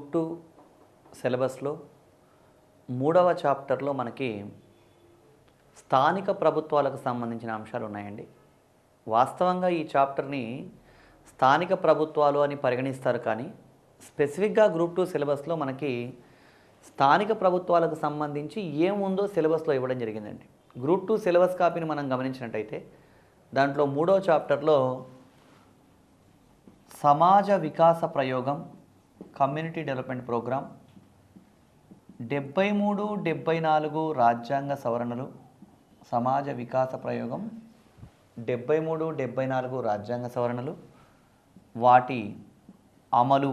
Group 2 సిలబస్లో 3వ చాప్టర్లో మనకి స్థానిక ప్రభుత్వాలకు సంబంధించిన అంశాలు ఉన్నాయండి. వాస్తవంగా ఈ చాప్టర్ని స్థానిక ప్రభుత్వాలు అని పరిగణిస్తారు, కానీ స్పెసిఫిక్గా గ్రూప్ 2 సిలబస్లో మనకి స్థానిక ప్రభుత్వాలకు సంబంధించి ఏముందో సిలబస్లో ఇవ్వడం జరిగిందండి. గ్రూప్ 2 సిలబస్ కాపీని మనం గమనించినట్టయితే దాంట్లో 3వ చాప్టర్లో సమాజ వికాస ప్రయోగం కమ్యూనిటీ డెవలప్మెంట్ ప్రోగ్రాం 73, 74 రాజ్యాంగ సవరణలు, సమాజ వికాస ప్రయోగం 73, 74 రాజ్యాంగ సవరణలు, వాటి అమలు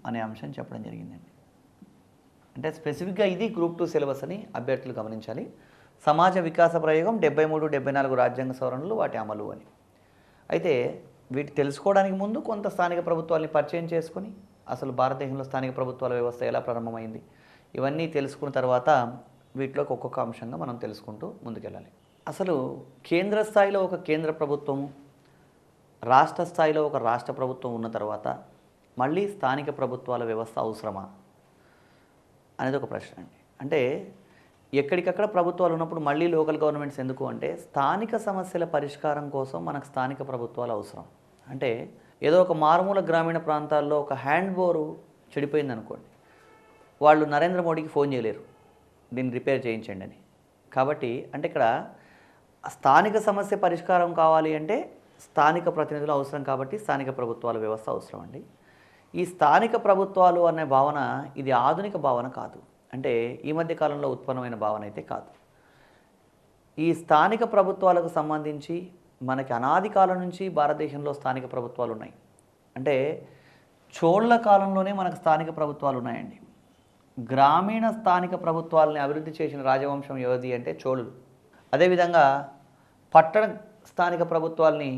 అనే అంశం చెప్పడం జరిగిందండి. అంటే స్పెసిఫిక్గా ఇది గ్రూప్ 2 సిలబస్ అని అభ్యర్థులు గమనించాలి. సమాజ వికాస ప్రయోగం 73, 74 రాజ్యాంగ సవరణలు, వాటి అమలు అని. అయితే వీటి తెలుసుకోవడానికి ముందు కొంత స్థానిక ప్రభుత్వాలని పరిచయం చేసుకొని అసలు భారతదేశంలో స్థానిక ప్రభుత్వాల వ్యవస్థ ఎలా ప్రారంభమైంది ఇవన్నీ తెలుసుకున్న తర్వాత వీటిలోకి ఒక్కొక్క అంశంగా మనం తెలుసుకుంటూ ముందుకెళ్ళాలి. అసలు కేంద్ర స్థాయిలో ఒక కేంద్ర ప్రభుత్వము, రాష్ట్ర స్థాయిలో ఒక రాష్ట్ర ప్రభుత్వం ఉన్న తర్వాత మళ్ళీ స్థానిక ప్రభుత్వాల వ్యవస్థ అవసరమా అనేది ఒక ప్రశ్న అండి. అంటే ఎక్కడికక్కడ ప్రభుత్వాలు ఉన్నప్పుడు మళ్ళీ లోకల్ గవర్నమెంట్స్ ఎందుకు అంటే స్థానిక సమస్యల పరిష్కారం కోసం మనకు స్థానిక ప్రభుత్వాలు అవసరం. అంటే ఏదో ఒక మారుమూల గ్రామీణ ప్రాంతాల్లో ఒక హ్యాండ్ బోరు చెడిపోయింది అనుకోండి, వాళ్ళు నరేంద్ర మోడీకి ఫోన్ చేయలేరు దీన్ని రిపేర్ చేయించండి అని. కాబట్టి అంటే ఇక్కడ స్థానిక సమస్య పరిష్కారం కావాలి అంటే స్థానిక ప్రతినిధులు అవసరం, కాబట్టి స్థానిక ప్రభుత్వాల వ్యవస్థ అవసరం అండి. ఈ స్థానిక ప్రభుత్వాలు అనే భావన ఇది ఆధునిక భావన కాదు, అంటే ఈ మధ్య కాలంలో ఉత్పన్నమైన భావన అయితే కాదు. ఈ స్థానిక ప్రభుత్వాలకు సంబంధించి మనకి అనాది కాలం నుంచి భారతదేశంలో స్థానిక ప్రభుత్వాలు ఉన్నాయి. అంటే చోళుల కాలంలోనే మనకు స్థానిక ప్రభుత్వాలు ఉన్నాయండి. గ్రామీణ స్థానిక ప్రభుత్వాలని అభివృద్ధి చేసిన రాజవంశం ఎవరిది అంటే చోళులు. అదేవిధంగా పట్టణ స్థానిక ప్రభుత్వాలని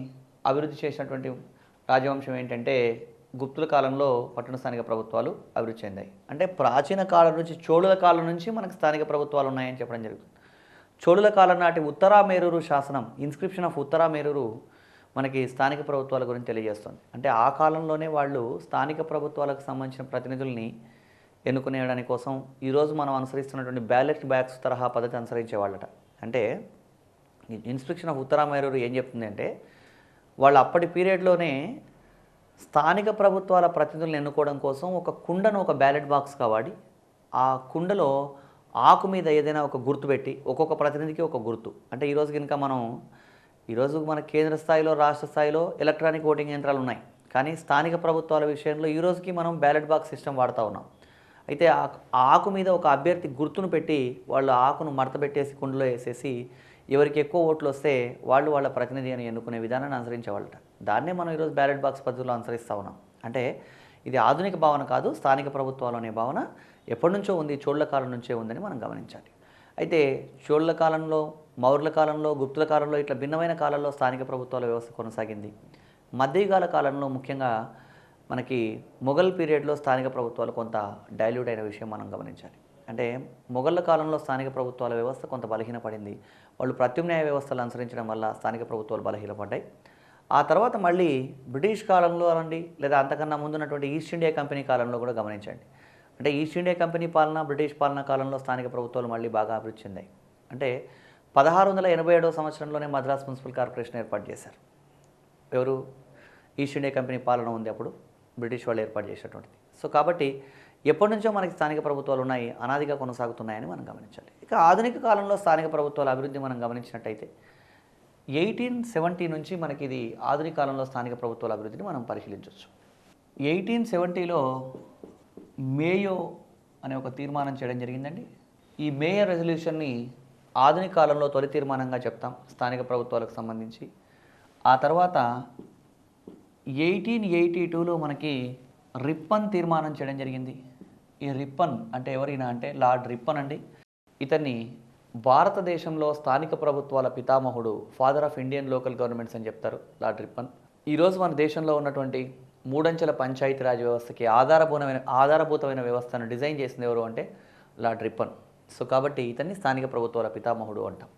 అభివృద్ధి చేసినటువంటి రాజవంశం ఏంటంటే గుప్తుల కాలంలో పట్టణ స్థానిక ప్రభుత్వాలు అభివృద్ధి చెందాయి. అంటే ప్రాచీన కాలం నుంచి చోళుల కాలం నుంచి మనకు స్థానిక ప్రభుత్వాలు ఉన్నాయని చెప్పడం జరుగుతుంది. చోళుల కాలం నాటి ఉత్తరా మేరూరు శాసనం, ఇన్స్క్రిప్షన్ ఆఫ్ ఉత్తరా మేరూరు మనకి స్థానిక ప్రభుత్వాల గురించి తెలియజేస్తుంది. అంటే ఆ కాలంలోనే వాళ్ళు స్థానిక ప్రభుత్వాలకు సంబంధించిన ప్రతినిధుల్ని ఎన్నుకునేయడానికి కోసం ఈరోజు మనం అనుసరిస్తున్నటువంటి బ్యాలెట్ బాక్స్ తరహా పద్ధతి అనుసరించేవాళ్ళట. అంటే ఇన్స్క్రిప్షన్ ఆఫ్ ఉత్తరా మేరూరు ఏం చెప్తుంది అంటే వాళ్ళు అప్పటి పీరియడ్లోనే స్థానిక ప్రభుత్వాల ప్రతినిధులను ఎన్నుకోవడం కోసం ఒక కుండను ఒక బ్యాలెట్ బాక్స్గా వాడి ఆ కుండలో ఆకు మీద ఏదైనా ఒక గుర్తు పెట్టి ఒక్కొక్క ప్రతినిధికి ఒక గుర్తు. అంటే ఈరోజు కనుక ఈరోజు మన కేంద్ర స్థాయిలో రాష్ట్ర స్థాయిలో ఎలక్ట్రానిక్ ఓటింగ్ యంత్రాలు ఉన్నాయి, కానీ స్థానిక ప్రభుత్వాల విషయంలో ఈ రోజుకి మనం బ్యాలెట్ బాక్స్ సిస్టమ్ వాడుతూ ఉన్నాం. అయితే ఆ ఆకు మీద ఒక అభ్యర్థి గుర్తును పెట్టి వాళ్ళు ఆకును మడత పెట్టేసి కుండలో వేసేసి ఎవరికి ఎక్కువ ఓట్లు వస్తే వాళ్ళు వాళ్ళ ప్రతినిధి అని ఎన్నుకునే విధానాన్ని అనుసరించేవాళ్ళట. దాన్నే మనం ఈరోజు బ్యాలెట్ బాక్స్ పద్ధతిలో అనుసరిస్తూ ఉన్నాం. అంటే ఇది ఆధునిక భావన కాదు, స్థానిక ప్రభుత్వాలు అనే భావన ఎప్పటి నుంచో ఉంది, చోళుల కాలం నుంచే ఉందని మనం గమనించాలి. అయితే చోళుల కాలంలో, మౌర్యుల కాలంలో, గుప్తుల కాలంలో ఇట్లా భిన్నమైన కాలంలో స్థానిక ప్రభుత్వాల వ్యవస్థ కొనసాగింది. మధ్యయుగాల కాలంలో ముఖ్యంగా మనకి మొఘల్ పీరియడ్లో స్థానిక ప్రభుత్వాలు కొంత డైల్యూట్ అయిన విషయం మనం గమనించాలి. అంటే మొఘళ్ళ కాలంలో స్థానిక ప్రభుత్వాల వ్యవస్థ కొంత బలహీనపడింది. వాళ్ళు ప్రత్యామ్నాయ వ్యవస్థలు అనుసరించడం వల్ల స్థానిక ప్రభుత్వాలు బలహీనపడ్డాయి. ఆ తర్వాత మళ్ళీ బ్రిటిష్ కాలంలో అనండి, లేదా అంతకన్నా ముందున్నటువంటి ఈస్ట్ ఇండియా కంపెనీ కాలంలో కూడా గమనించండి. అంటే ఈస్ట్ ఇండియా కంపెనీ పాలన, బ్రిటిష్ పాలన కాలంలో స్థానిక ప్రభుత్వాలు మళ్ళీ బాగా అభివృద్ధి చెందాయి. అంటే 1687వ సంవత్సరంలోనే మద్రాస్ మున్సిపల్ కార్పొరేషన్ ఏర్పాటు చేశారు. ఎవరు? ఈస్ట్ ఇండియా కంపెనీ పాలన ఉంది అప్పుడు, బ్రిటిష్ వాళ్ళు ఏర్పాటు చేసినటువంటిది. సో కాబట్టి ఎప్పటి నుంచో మనకి స్థానిక ప్రభుత్వాలు ఉన్నాయి, అనాదిగా కొనసాగుతున్నాయని మనం గమనించాలి. ఇక ఆధునిక కాలంలో స్థానిక ప్రభుత్వాల అభివృద్ధి మనం గమనించినట్టయితే 1870 నుంచి మనకి ఇది ఆధునిక కాలంలో స్థానిక ప్రభుత్వాల అభివృద్ధిని మనం పరిశీలించవచ్చు. 1870లో మేయో అనే ఒక తీర్మానం చేయడం జరిగిందండి. ఈ మేయో రెజల్యూషన్ని ఆధునిక కాలంలో తొలి తీర్మానంగా చెప్తాం స్థానిక ప్రభుత్వాలకు సంబంధించి. ఆ తర్వాత 1882లో మనకి రిప్పన్ తీర్మానం చేయడం జరిగింది. ఈ రిప్పన్ అంటే ఎవరైనా అంటే లార్డ్ రిప్పన్ అండి. ఇతన్ని భారతదేశంలో స్థానిక ప్రభుత్వాల పితామహుడు, father of Indian local governments అని చెప్తారు లార్డ్ రిప్పన్. ఈరోజు మన దేశంలో ఉన్నటువంటి మూడంచెల పంచాయతీరాజ్ వ్యవస్థకి ఆధారభూతమైన వ్యవస్థను డిజైన్ చేసింది ఎవరు అంటే లార్డ్ రిప్పన్. సో కాబట్టి ఇతన్ని స్థానిక ప్రభుత్వాల పితామహుడు అంటాం.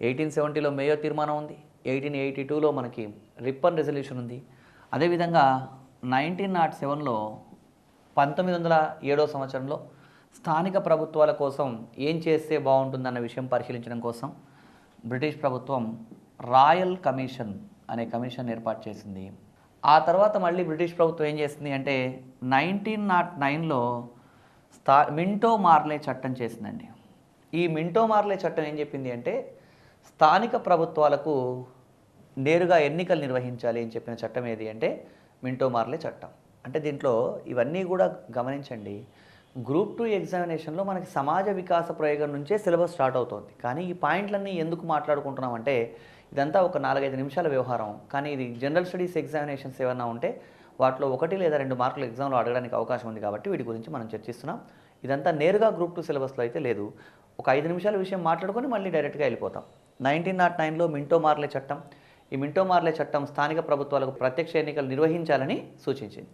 1870లో మేయో తీర్మానం ఉంది, 1882లో మనకి రిప్పన్ రెజల్యూషన్ ఉంది. అదేవిధంగా 1907లో 1907 సంవత్సరంలో స్థానిక ప్రభుత్వాల కోసం ఏం చేస్తే బాగుంటుందన్న విషయం పరిశీలించడం కోసం బ్రిటిష్ ప్రభుత్వం రాయల్ కమిషన్ అనే కమిషన్ ఏర్పాటు చేసింది. ఆ తర్వాత మళ్ళీ బ్రిటిష్ ప్రభుత్వం ఏం చేసింది అంటే 1909లో మింటో మార్లే చట్టం చేసిందండి. ఈ మింటో మార్లే చట్టం ఏం చెప్పింది అంటే స్థానిక ప్రభుత్వాలకు నేరుగా ఎన్నికలు నిర్వహించాలి అని చెప్పిన చట్టం ఏది అంటే మింటో మార్లే చట్టం. అంటే దీంట్లో ఇవన్నీ కూడా గమనించండి. గ్రూప్ 2 ఎగ్జామినేషన్లో మనకి సమాజ వికాస ప్రయోగం నుంచే సిలబస్ స్టార్ట్ అవుతుంది. కానీ ఈ పాయింట్లన్నీ ఎందుకు మాట్లాడుకుంటున్నామంటే ఇదంతా ఒక 4-5 నిమిషాల వ్యవహారం. కానీ ఇది జనరల్ స్టడీస్ ఎగ్జామినేషన్స్ ఏమన్నా ఉంటే వాటిలో 1 లేదా 2 మార్కులు ఎగ్జామ్లో అడగడానికి అవకాశం ఉంది కాబట్టి వీటి గురించి మనం చర్చిస్తున్నాం. ఇదంతా నేరుగా గ్రూప్ 2 సిలబస్లో అయితే లేదు. ఒక 5 నిమిషాల విషయం మాట్లాడుకొని మళ్ళీ డైరెక్ట్గా వెళ్ళిపోతాం. 1909లో మింటో మార్లే చట్టం. ఈ మింటో మార్లే చట్టం స్థానిక ప్రభుత్వాలకు ప్రత్యక్ష ఎన్నికలు నిర్వహించాలని సూచించింది.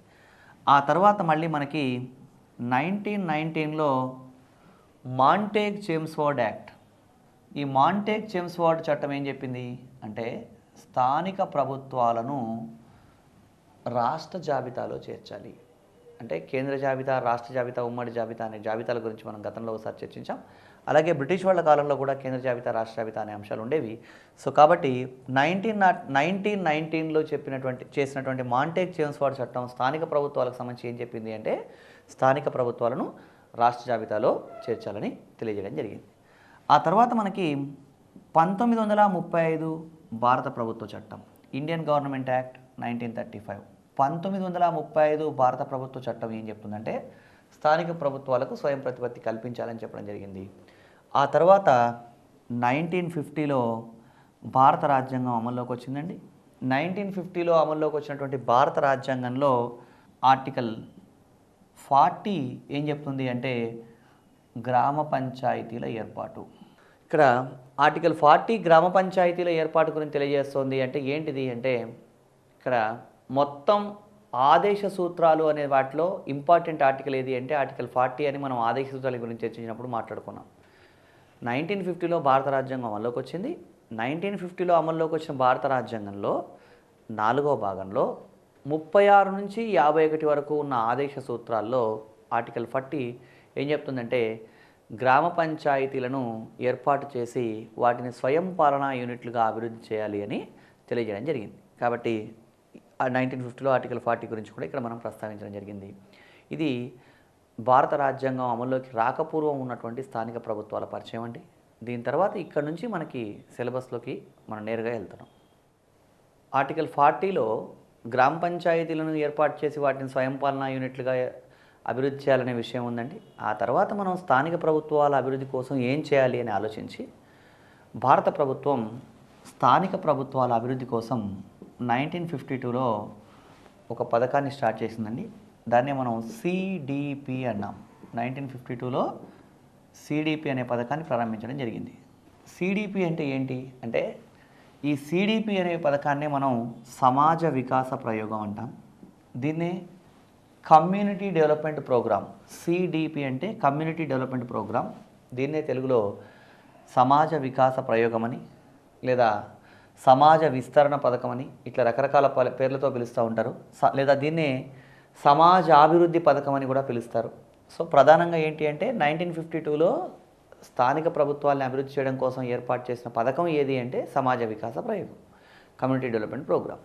ఆ తర్వాత మళ్ళీ మనకి 1919లో మాంటేగ్ చేమ్స్ఫోర్డ్ యాక్ట్. ఈ మాంటేగ్ చేమ్స్ఫోర్డ్ చట్టం ఏం చెప్పింది అంటే స్థానిక ప్రభుత్వాలను రాష్ట్ర జాబితాలో చేర్చాలి. అంటే కేంద్ర జాబితా, రాష్ట్ర జాబితా, ఉమ్మడి జాబితా అనే జాబితాల గురించి మనం గతంలో ఒకసారి చర్చించాం. అలాగే బ్రిటిష్ వాళ్ళ కాలంలో కూడా కేంద్ర జాబితా, రాష్ట్ర జాబితా అనే అంశాలు ఉండేవి. సో కాబట్టి 1919లో చేసినటువంటి మాంటేగ్ చేమ్స్ఫోర్డ్ చట్టం స్థానిక ప్రభుత్వాలకు సంబంధించి ఏం చెప్పింది అంటే స్థానిక ప్రభుత్వాలను రాష్ట్ర జాబితాలో చేర్చాలని తెలియజేయడం జరిగింది. ఆ తర్వాత మనకి 1935 భారత ప్రభుత్వ చట్టం, ఇండియన్ గవర్నమెంట్ యాక్ట్ 1935. 1935 భారత ప్రభుత్వ చట్టం ఏం చెప్తుందంటే స్థానిక ప్రభుత్వాలకు స్వయం ప్రతిపత్తి కల్పించాలని చెప్పడం జరిగింది. ఆ తర్వాత 1950లో భారత రాజ్యాంగం అమల్లోకి వచ్చిందండి. 1950లో అమల్లోకి వచ్చినటువంటి భారత రాజ్యాంగంలో ఆర్టికల్ 40 ఏం చెప్తుంది అంటే గ్రామ పంచాయతీల ఏర్పాటు. ఇక్కడ ఆర్టికల్ 40 గ్రామ పంచాయతీల ఏర్పాటు గురించి తెలియజేస్తుంది. అంటే ఏంటిది అంటే ఇక్కడ మొత్తం ఆదేశ సూత్రాలు అనే వాటిలో ఇంపార్టెంట్ ఆర్టికల్ ఏది అంటే ఆర్టికల్ 40 అని మనం ఆదేశ సూత్రాల గురించి చర్చించినప్పుడు మాట్లాడుకున్నాం. 1950లో భారత రాజ్యాంగం అమల్లోకి వచ్చింది. 1950లో అమల్లోకి వచ్చిన భారత రాజ్యాంగంలో 4వ భాగంలో 36 నుంచి 51 వరకు ఉన్న ఆదేశ సూత్రాల్లో ఆర్టికల్ 40 ఏం చెప్తుందంటే గ్రామ పంచాయతీలను ఏర్పాటు చేసి వాటిని స్వయం పాలనా యూనిట్లుగా అభివృద్ధి చేయాలి అని తెలియజేయడం జరిగింది. కాబట్టి 1950లో ఆర్టికల్ 40 గురించి కూడా ఇక్కడ మనం ప్రస్తావించడం జరిగింది. ఇది భారత రాజ్యాంగం అమల్లోకి రాకపూర్వం ఉన్నటువంటి స్థానిక ప్రభుత్వాల పరిచయం అండి. దీని తర్వాత ఇక్కడ నుంచి మనకి సిలబస్లోకి మనం నేరుగా వెళ్తున్నాం. ఆర్టికల్ 40లో గ్రామ పంచాయతీలను ఏర్పాటు చేసి వాటిని స్వయం పాలనా యూనిట్లుగా అభివృద్ధి చేయాలనే విషయం ఉందండి. ఆ తర్వాత మనం స్థానిక ప్రభుత్వాల అభివృద్ధి కోసం ఏం చేయాలి అని ఆలోచించి భారత ప్రభుత్వం స్థానిక ప్రభుత్వాల అభివృద్ధి కోసం 1952లో ఒక పథకాన్ని స్టార్ట్ చేసిందండి. దాన్నే మనం సిడిపి అన్నాం. 1952లో సిడిపి అనే పథకాన్ని ప్రారంభించడం జరిగింది. సిడిపి అంటే ఏంటి అంటే ఈ సిడిపి అనే పథకాన్నే మనం సమాజ వికాస ప్రయోగం అంటాం. దీన్నే కమ్యూనిటీ డెవలప్మెంట్ ప్రోగ్రామ్. సిడిపి అంటే కమ్యూనిటీ డెవలప్మెంట్ ప్రోగ్రామ్. దీన్నే తెలుగులో సమాజ వికాస ప్రయోగం అని లేదా సమాజ విస్తరణ పథకం అని ఇట్లా రకరకాల పేర్లతో పిలుస్తూ ఉంటారు. లేదా దీన్నే సమాజాభివృద్ధి పథకం అని కూడా పిలుస్తారు. సో ప్రధానంగా ఏంటి అంటే 1952లో స్థానిక ప్రభుత్వాలను అభివృద్ధి చేయడం కోసం ఏర్పాటు చేసిన పథకం ఏది అంటే సమాజ వికాస ప్రయోగం, కమ్యూనిటీ డెవలప్మెంట్ ప్రోగ్రామ్.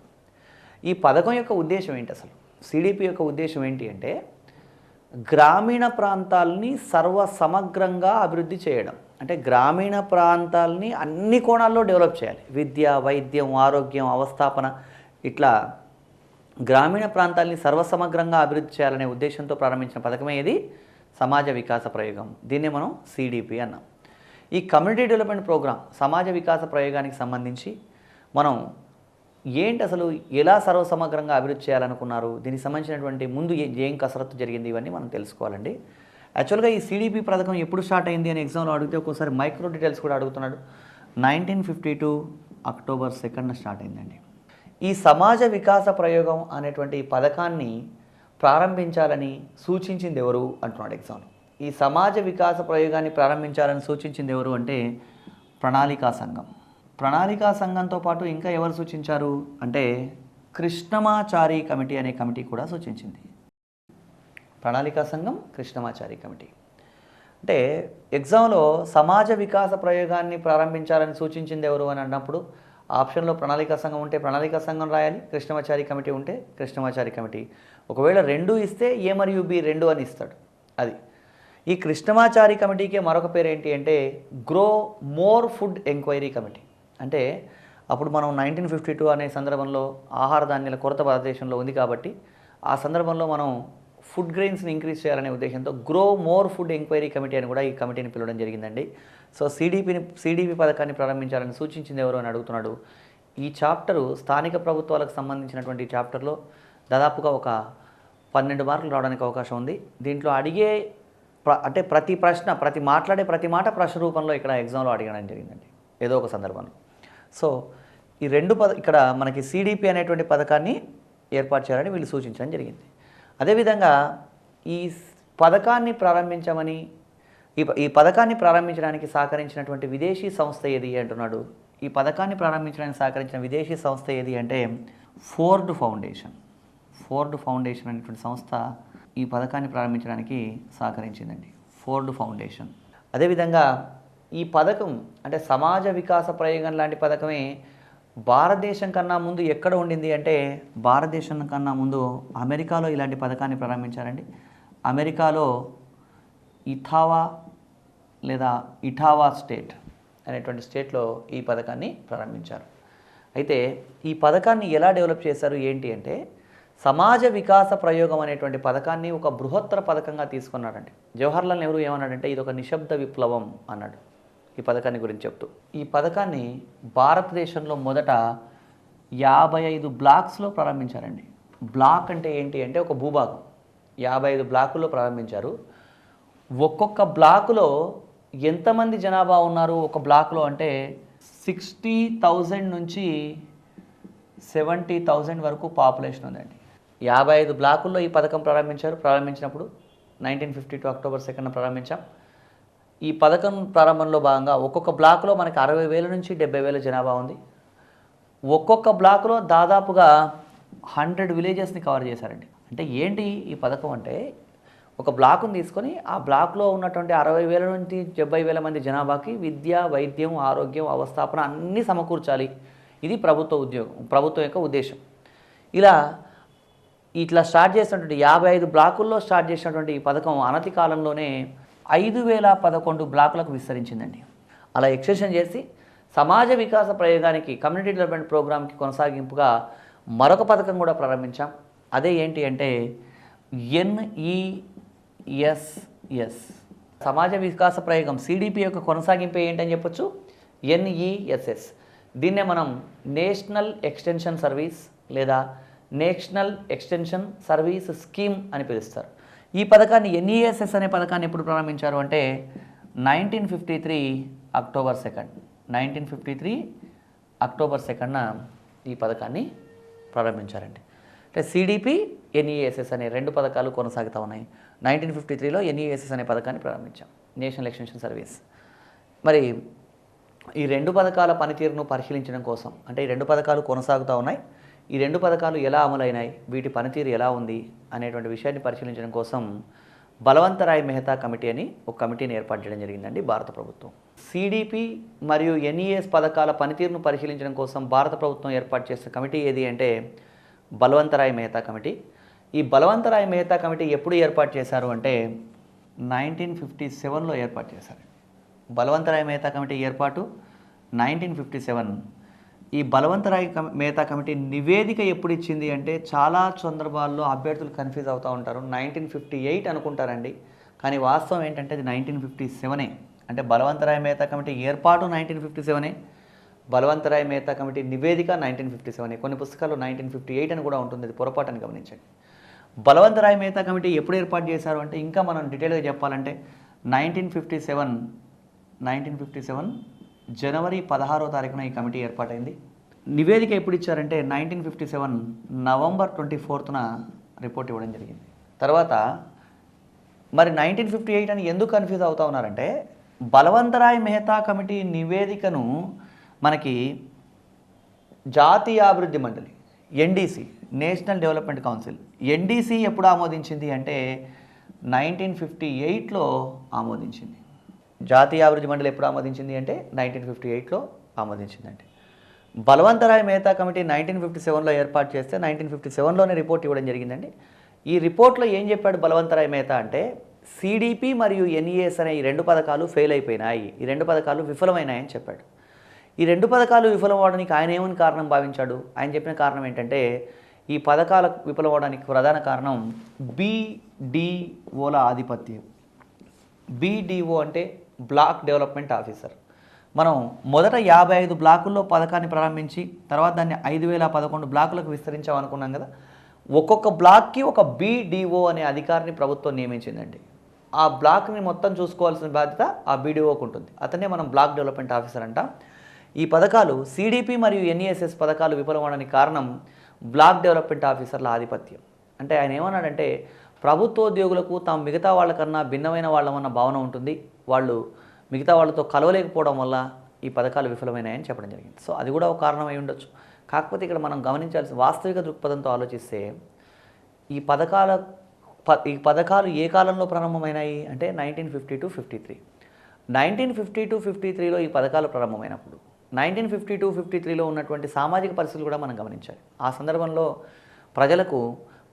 ఈ పథకం యొక్క ఉద్దేశం ఏంటి, అసలు సిడిపి యొక్క ఉద్దేశం ఏంటి అంటే గ్రామీణ ప్రాంతాలని సర్వసమగ్రంగా అభివృద్ధి చేయడం. అంటే గ్రామీణ ప్రాంతాలని అన్ని కోణాల్లో డెవలప్ చేయాలి. విద్య, వైద్యం, ఆరోగ్యం, అవస్థాపన ఇట్లా గ్రామీణ ప్రాంతాలని సర్వసమగ్రంగా అభివృద్ధి చేయాలనే ఉద్దేశంతో ప్రారంభించిన పథకమే ఇది సమాజ వికాస ప్రయోగం. దీన్నే మనం సిడిపి అన్నాం. ఈ కమ్యూనిటీ డెవలప్మెంట్ ప్రోగ్రామ్ సమాజ వికాస ప్రయోగానికి సంబంధించి మనం ఏంటి అసలు ఎలా సర్వసమగ్రంగా అభివృద్ధి చేయాలనుకున్నారు, దీనికి సంబంధించినటువంటి ముందు ఏం కసరత్తు జరిగింది, ఇవన్నీ మనం తెలుసుకోవాలండి. యాక్చువల్గా ఈ సిడిపి పథకం ఎప్పుడు స్టార్ట్ అయింది అని ఎగ్జామ్లో అడిగితే ఒక్కోసారి మైక్రో డీటెయిల్స్ కూడా అడుగుతున్నాడు. 1952 అక్టోబర్ 2న స్టార్ట్ అయిందండి. ఈ సమాజ వికాస ప్రయోగం అనేటువంటి పథకాన్ని ప్రారంభించాలని సూచించింది ఎవరు అంటున్నాడు ఎగ్జామ్లో. ఈ సమాజ వికాస ప్రయోగాన్ని ప్రారంభించాలని సూచించింది ఎవరు అంటే ప్రణాళికా సంఘం. ప్రణాళికా సంఘంతో పాటు ఇంకా ఎవరు సూచించారు అంటే కృష్ణమాచారి కమిటీ అనే కమిటీ కూడా సూచించింది. ప్రణాళికా సంఘం, కృష్ణమాచారి కమిటీ. అంటే ఎగ్జామ్లో సమాజ వికాస ప్రయోగాన్ని ప్రారంభించాలని సూచించింది ఎవరు అని అన్నప్పుడు ఆప్షన్లో ప్రణాళికా సంఘం ఉంటే ప్రణాళికా సంఘం రాయాలి, కృష్ణమాచారి కమిటీ ఉంటే కృష్ణమాచారి కమిటీ. ఒకవేళ రెండు ఇస్తే ఏ మరియు బి రెండు అని ఇస్తాడు. అది ఈ కృష్ణమాచారి కమిటీకి మరొక పేరు ఏంటి అంటే grow more food enquiry committee. అంటే అప్పుడు మనం 1952 అనే సందర్భంలో ఆహార ధాన్యాల కొరత భారతదేశంలో ఉంది కాబట్టి ఆ సందర్భంలో మనం ఫుడ్ గ్రెయిన్స్ని ఇంక్రీజ్ చేయాలనే ఉద్దేశంతో grow more food enquiry committee అని కూడా ఈ కమిటీని పిలవడం జరిగిందండి. సో సిడిపి పథకాన్ని ప్రారంభించాలని సూచించింది ఎవరు అని అడుగుతున్నాడు. ఈ చాప్టరు స్థానిక ప్రభుత్వాలకు సంబంధించినటువంటి చాప్టర్లో దాదాపుగా ఒక 12 మార్కులు రావడానికి అవకాశం ఉంది. దీంట్లో అడిగే అంటే మాట్లాడే ప్రతి మాట ప్రశ్న రూపంలో ఇక్కడ ఎగ్జామ్లో అడగడం జరిగిందండి ఏదో ఒక సందర్భంలో. సో ఈ ఇక్కడ మనకి సిడిపి అనేటువంటి పథకాన్ని ఏర్పాటు చేయాలని వీళ్ళు సూచించడం జరిగింది. అదేవిధంగా ఈ పథకాన్ని ప్రారంభించమని ఈ పథకాన్ని ప్రారంభించడానికి సహకరించినటువంటి విదేశీ సంస్థ ఏది అంటున్నాడు. ఈ పథకాన్ని ప్రారంభించడానికి సహకరించిన విదేశీ సంస్థ ఏది అంటే ఫోర్డ్ ఫౌండేషన్ అనేటువంటి సంస్థ ఈ పథకాన్ని ప్రారంభించడానికి సహకరించిందండి, ఫోర్డ్ ఫౌండేషన్. అదేవిధంగా ఈ పథకం అంటే సమాజ వికాస ప్రయోగం లాంటి పథకమే భారతదేశం కన్నా ముందు ఎక్కడ ఉండింది అంటే భారతదేశం కన్నా ముందు అమెరికాలో ఇలాంటి పథకాన్ని ప్రారంభించారండి. అమెరికాలో ఇటావా స్టేట్ అనేటువంటి స్టేట్లో ఈ పథకాన్ని ప్రారంభించారు. అయితే ఈ పథకాన్ని ఎలా డెవలప్ చేశారు ఏంటి అంటే సమాజ వికాస ప్రయోగం అనేటువంటి పథకాన్ని ఒక బృహత్తర పథకంగా తీసుకున్నాడండి. జవహర్లాల్ నెహ్రూ ఏమన్నాడంటే ఇది ఒక నిశ్శబ్ద విప్లవం అన్నాడు ఈ పథకాన్ని గురించి చెప్తూ. ఈ పథకాన్ని భారతదేశంలో మొదట 55 బ్లాక్స్లో ప్రారంభించారండి. బ్లాక్ అంటే ఏంటి అంటే ఒక భూభాగం. 55 బ్లాకుల్లో ప్రారంభించారు. ఒక్కొక్క బ్లాకులో ఎంతమంది జనాభా ఉన్నారు ఒక బ్లాక్లో అంటే 60,000 నుంచి 70,000 వరకు పాపులేషన్ ఉందండి. 55 బ్లాకుల్లో ఈ పథకం ప్రారంభించినప్పుడు 1952 అక్టోబర్ 2న ప్రారంభించాం. ఈ పథకం ప్రారంభంలో భాగంగా ఒక్కొక్క బ్లాక్లో మనకి 60,000 నుంచి 70,000 జనాభా ఉంది. ఒక్కొక్క బ్లాక్లో దాదాపుగా 100 విలేజెస్ని కవర్ చేశారండి. అంటే ఏంటి ఈ పథకం అంటే ఒక బ్లాక్ను తీసుకొని ఆ బ్లాక్లో ఉన్నటువంటి 60,000 నుంచి 70,000 మంది జనాభాకి విద్య, వైద్యం, ఆరోగ్యం, అవస్థాపన అన్నీ సమకూర్చాలి. ఇది ప్రభుత్వం యొక్క ఉద్దేశం. ఇట్లా స్టార్ట్ చేసినటువంటి 55 బ్లాకుల్లో స్టార్ట్ చేసినటువంటి ఈ పథకం అనతి కాలంలోనే 5,011 బ్లాకులకు విస్తరించిందండి. అలా ఎక్స్టెన్షన్ చేసి సమాజ వికాస ప్రయోగానికి కమ్యూనిటీ డెవలప్మెంట్ ప్రోగ్రామ్కి కొనసాగింపుగా మరొక పథకం కూడా ప్రారంభించాం. అదే ఏంటి అంటే NESS సమాజ వికాస ప్రయోగం సిడిపి యొక్క కొనసాగింపు ఏంటని చెప్పొచ్చు NESS. దీన్నే మనం నేషనల్ ఎక్స్టెన్షన్ సర్వీస్ లేదా నేషనల్ ఎక్స్టెన్షన్ సర్వీస్ స్కీమ్ అని పిలుస్తారు. ఈ పథకాన్ని NESS అనే పథకాన్ని ఎప్పుడు ప్రారంభించారు అంటే 1953 అక్టోబర్ 2న ఈ పథకాన్ని ప్రారంభించారండి. అంటే సిడిపి, NESS అనే 2 పథకాలు కొనసాగుతూ ఉన్నాయి. 1953లో NESS అనే పథకాన్ని ప్రారంభించాం, నేషనల్ ఎక్స్టెన్షన్ సర్వీస్. మరి ఈ 2 పథకాల పనితీరును పరిశీలించడం కోసం అంటే ఈ 2 పథకాలు కొనసాగుతూ ఉన్నాయి, ఈ 2 పథకాలు ఎలా అమలైనాయి, వీటి పనితీరు ఎలా ఉంది అనేటువంటి విషయాన్ని పరిశీలించడం కోసం బలవంతరాయ్ మెహతా కమిటీ అని ఒక కమిటీని ఏర్పాటు చేయడం జరిగిందండి భారత ప్రభుత్వం. సిడిపి మరియు NES పథకాల పనితీరును పరిశీలించడం కోసం భారత ప్రభుత్వం ఏర్పాటు చేసిన కమిటీ ఏది అంటే బలవంతరాయ్ మెహతా కమిటీ. ఈ బలవంతరాయ్ మెహతా కమిటీ ఎప్పుడు ఏర్పాటు చేశారు అంటే 1957లో ఏర్పాటు చేశారు. బలవంతరాయ్ మెహతా కమిటీ ఏర్పాటు 1957. ఈ బలవంతరాయ్ మెహతా కమిటీ నివేదిక ఎప్పుడు ఇచ్చింది అంటే చాలా సందర్భాల్లో అభ్యర్థులు కన్ఫ్యూజ్ అవుతూ ఉంటారు. 1958 అనుకుంటారండి, కానీ వాస్తవం ఏంటంటే అది 1957. అంటే బలవంతరాయ్ మెహతా కమిటీ ఏర్పాటు 1957, బలవంతరాయ్ మెహతా కమిటీ నివేదిక 1957. కొన్ని పుస్తకాల్లో 1958 అని కూడా ఉంటుంది, అది పొరపాటుని గమనించండి. బలవంతరాయ్ మెహతా కమిటీ ఎప్పుడు ఏర్పాటు చేశారు అంటే ఇంకా మనం డీటెయిల్గా చెప్పాలంటే 1957 జనవరి 16వ తారీఖున ఈ కమిటీ ఏర్పాటైంది. నివేదిక ఎప్పుడు ఇచ్చారంటే 1957 నవంబర్ 24న రిపోర్ట్ ఇవ్వడం జరిగింది. తర్వాత మరి 1958 అని ఎందుకు కన్ఫ్యూజ్ అవుతా ఉన్నారంటే బలవంతరాయ్ మెహతా కమిటీ నివేదికను మనకి జాతీయ అభివృద్ధి మండలి NDC, national development council NDC ఎప్పుడు ఆమోదించింది అంటే 1958లో ఆమోదించింది. జాతీయ అభివృద్ధి మండలి ఎప్పుడు ఆమోదించింది అంటే 1958లో ఆమోదించిందండి. బలవంతరాయ్ మెహతా కమిటీ 1957లో ఏర్పాటు చేస్తే 1957లోనే రిపోర్ట్ ఇవ్వడం జరిగిందండి. ఈ రిపోర్ట్లో ఏం చెప్పాడు బలవంతరాయ్ మెహతా అంటే సిడిపి మరియు ఎన్ఈఎస్ అనే ఈ 2 పథకాలు ఫెయిల్ అయిపోయినాయి, ఈ 2 పథకాలు విఫలమైనాయని చెప్పాడు. ఈ 2 పథకాలు విఫలమవడానికి ఆయన ఏమని కారణం భావించాడు? ఆయన చెప్పిన కారణం ఏంటంటే ఈ పథకాల విఫలమవడానికి ప్రధాన కారణం బీడీఓల ఆధిపత్యం. బీడీఓ అంటే బ్లాక్ డెవలప్మెంట్ ఆఫీసర్. మనం మొదట 55 బ్లాకుల్లో పథకాన్ని ప్రారంభించి తర్వాత దాన్ని 5011 బ్లాకులకు విస్తరించామనుకున్నాం కదా. ఒక్కొక్క బ్లాక్కి ఒక బీడీఓ అనే అధికారిని ప్రభుత్వం నియమించిందండి. ఆ బ్లాక్ని మొత్తం చూసుకోవాల్సిన బాధ్యత ఆ బీడీఓకు ఉంటుంది. అతనే మనం బ్లాక్ డెవలప్మెంట్ ఆఫీసర్ అంటాం. ఈ పథకాలు సిడిపి మరియు ఎన్ఈఎస్ఎస్ పథకాలు విఫలమవడానికి కారణం బ్లాక్ డెవలప్మెంట్ ఆఫీసర్ల ఆధిపత్యం. అంటే ఆయన ఏమన్నాడంటే ప్రభుత్వోద్యోగులకు తాము మిగతా వాళ్ళకన్నా భిన్నమైన వాళ్ళమన్న భావన ఉంటుంది, వాళ్ళు మిగతా వాళ్ళతో కలవలేకపోవడం వల్ల ఈ పథకాలు విఫలమైనాయని చెప్పడం జరిగింది. సో అది కూడా ఒక కారణం అయి ఉండొచ్చు. కాకపోతే ఇక్కడ మనం గమనించాల్సిన వాస్తవిక దృక్పథంతో ఆలోచిస్తే ఈ పథకాలు ఏ కాలంలో ప్రారంభమైనాయి అంటే 1952-53. 1952-53లో ఈ పథకాలు ప్రారంభమైనప్పుడు 1952-53లో ఉన్నటువంటి సామాజిక పరిస్థితులు కూడా మనం గమనించాలి. ఆ సందర్భంలో ప్రజలకు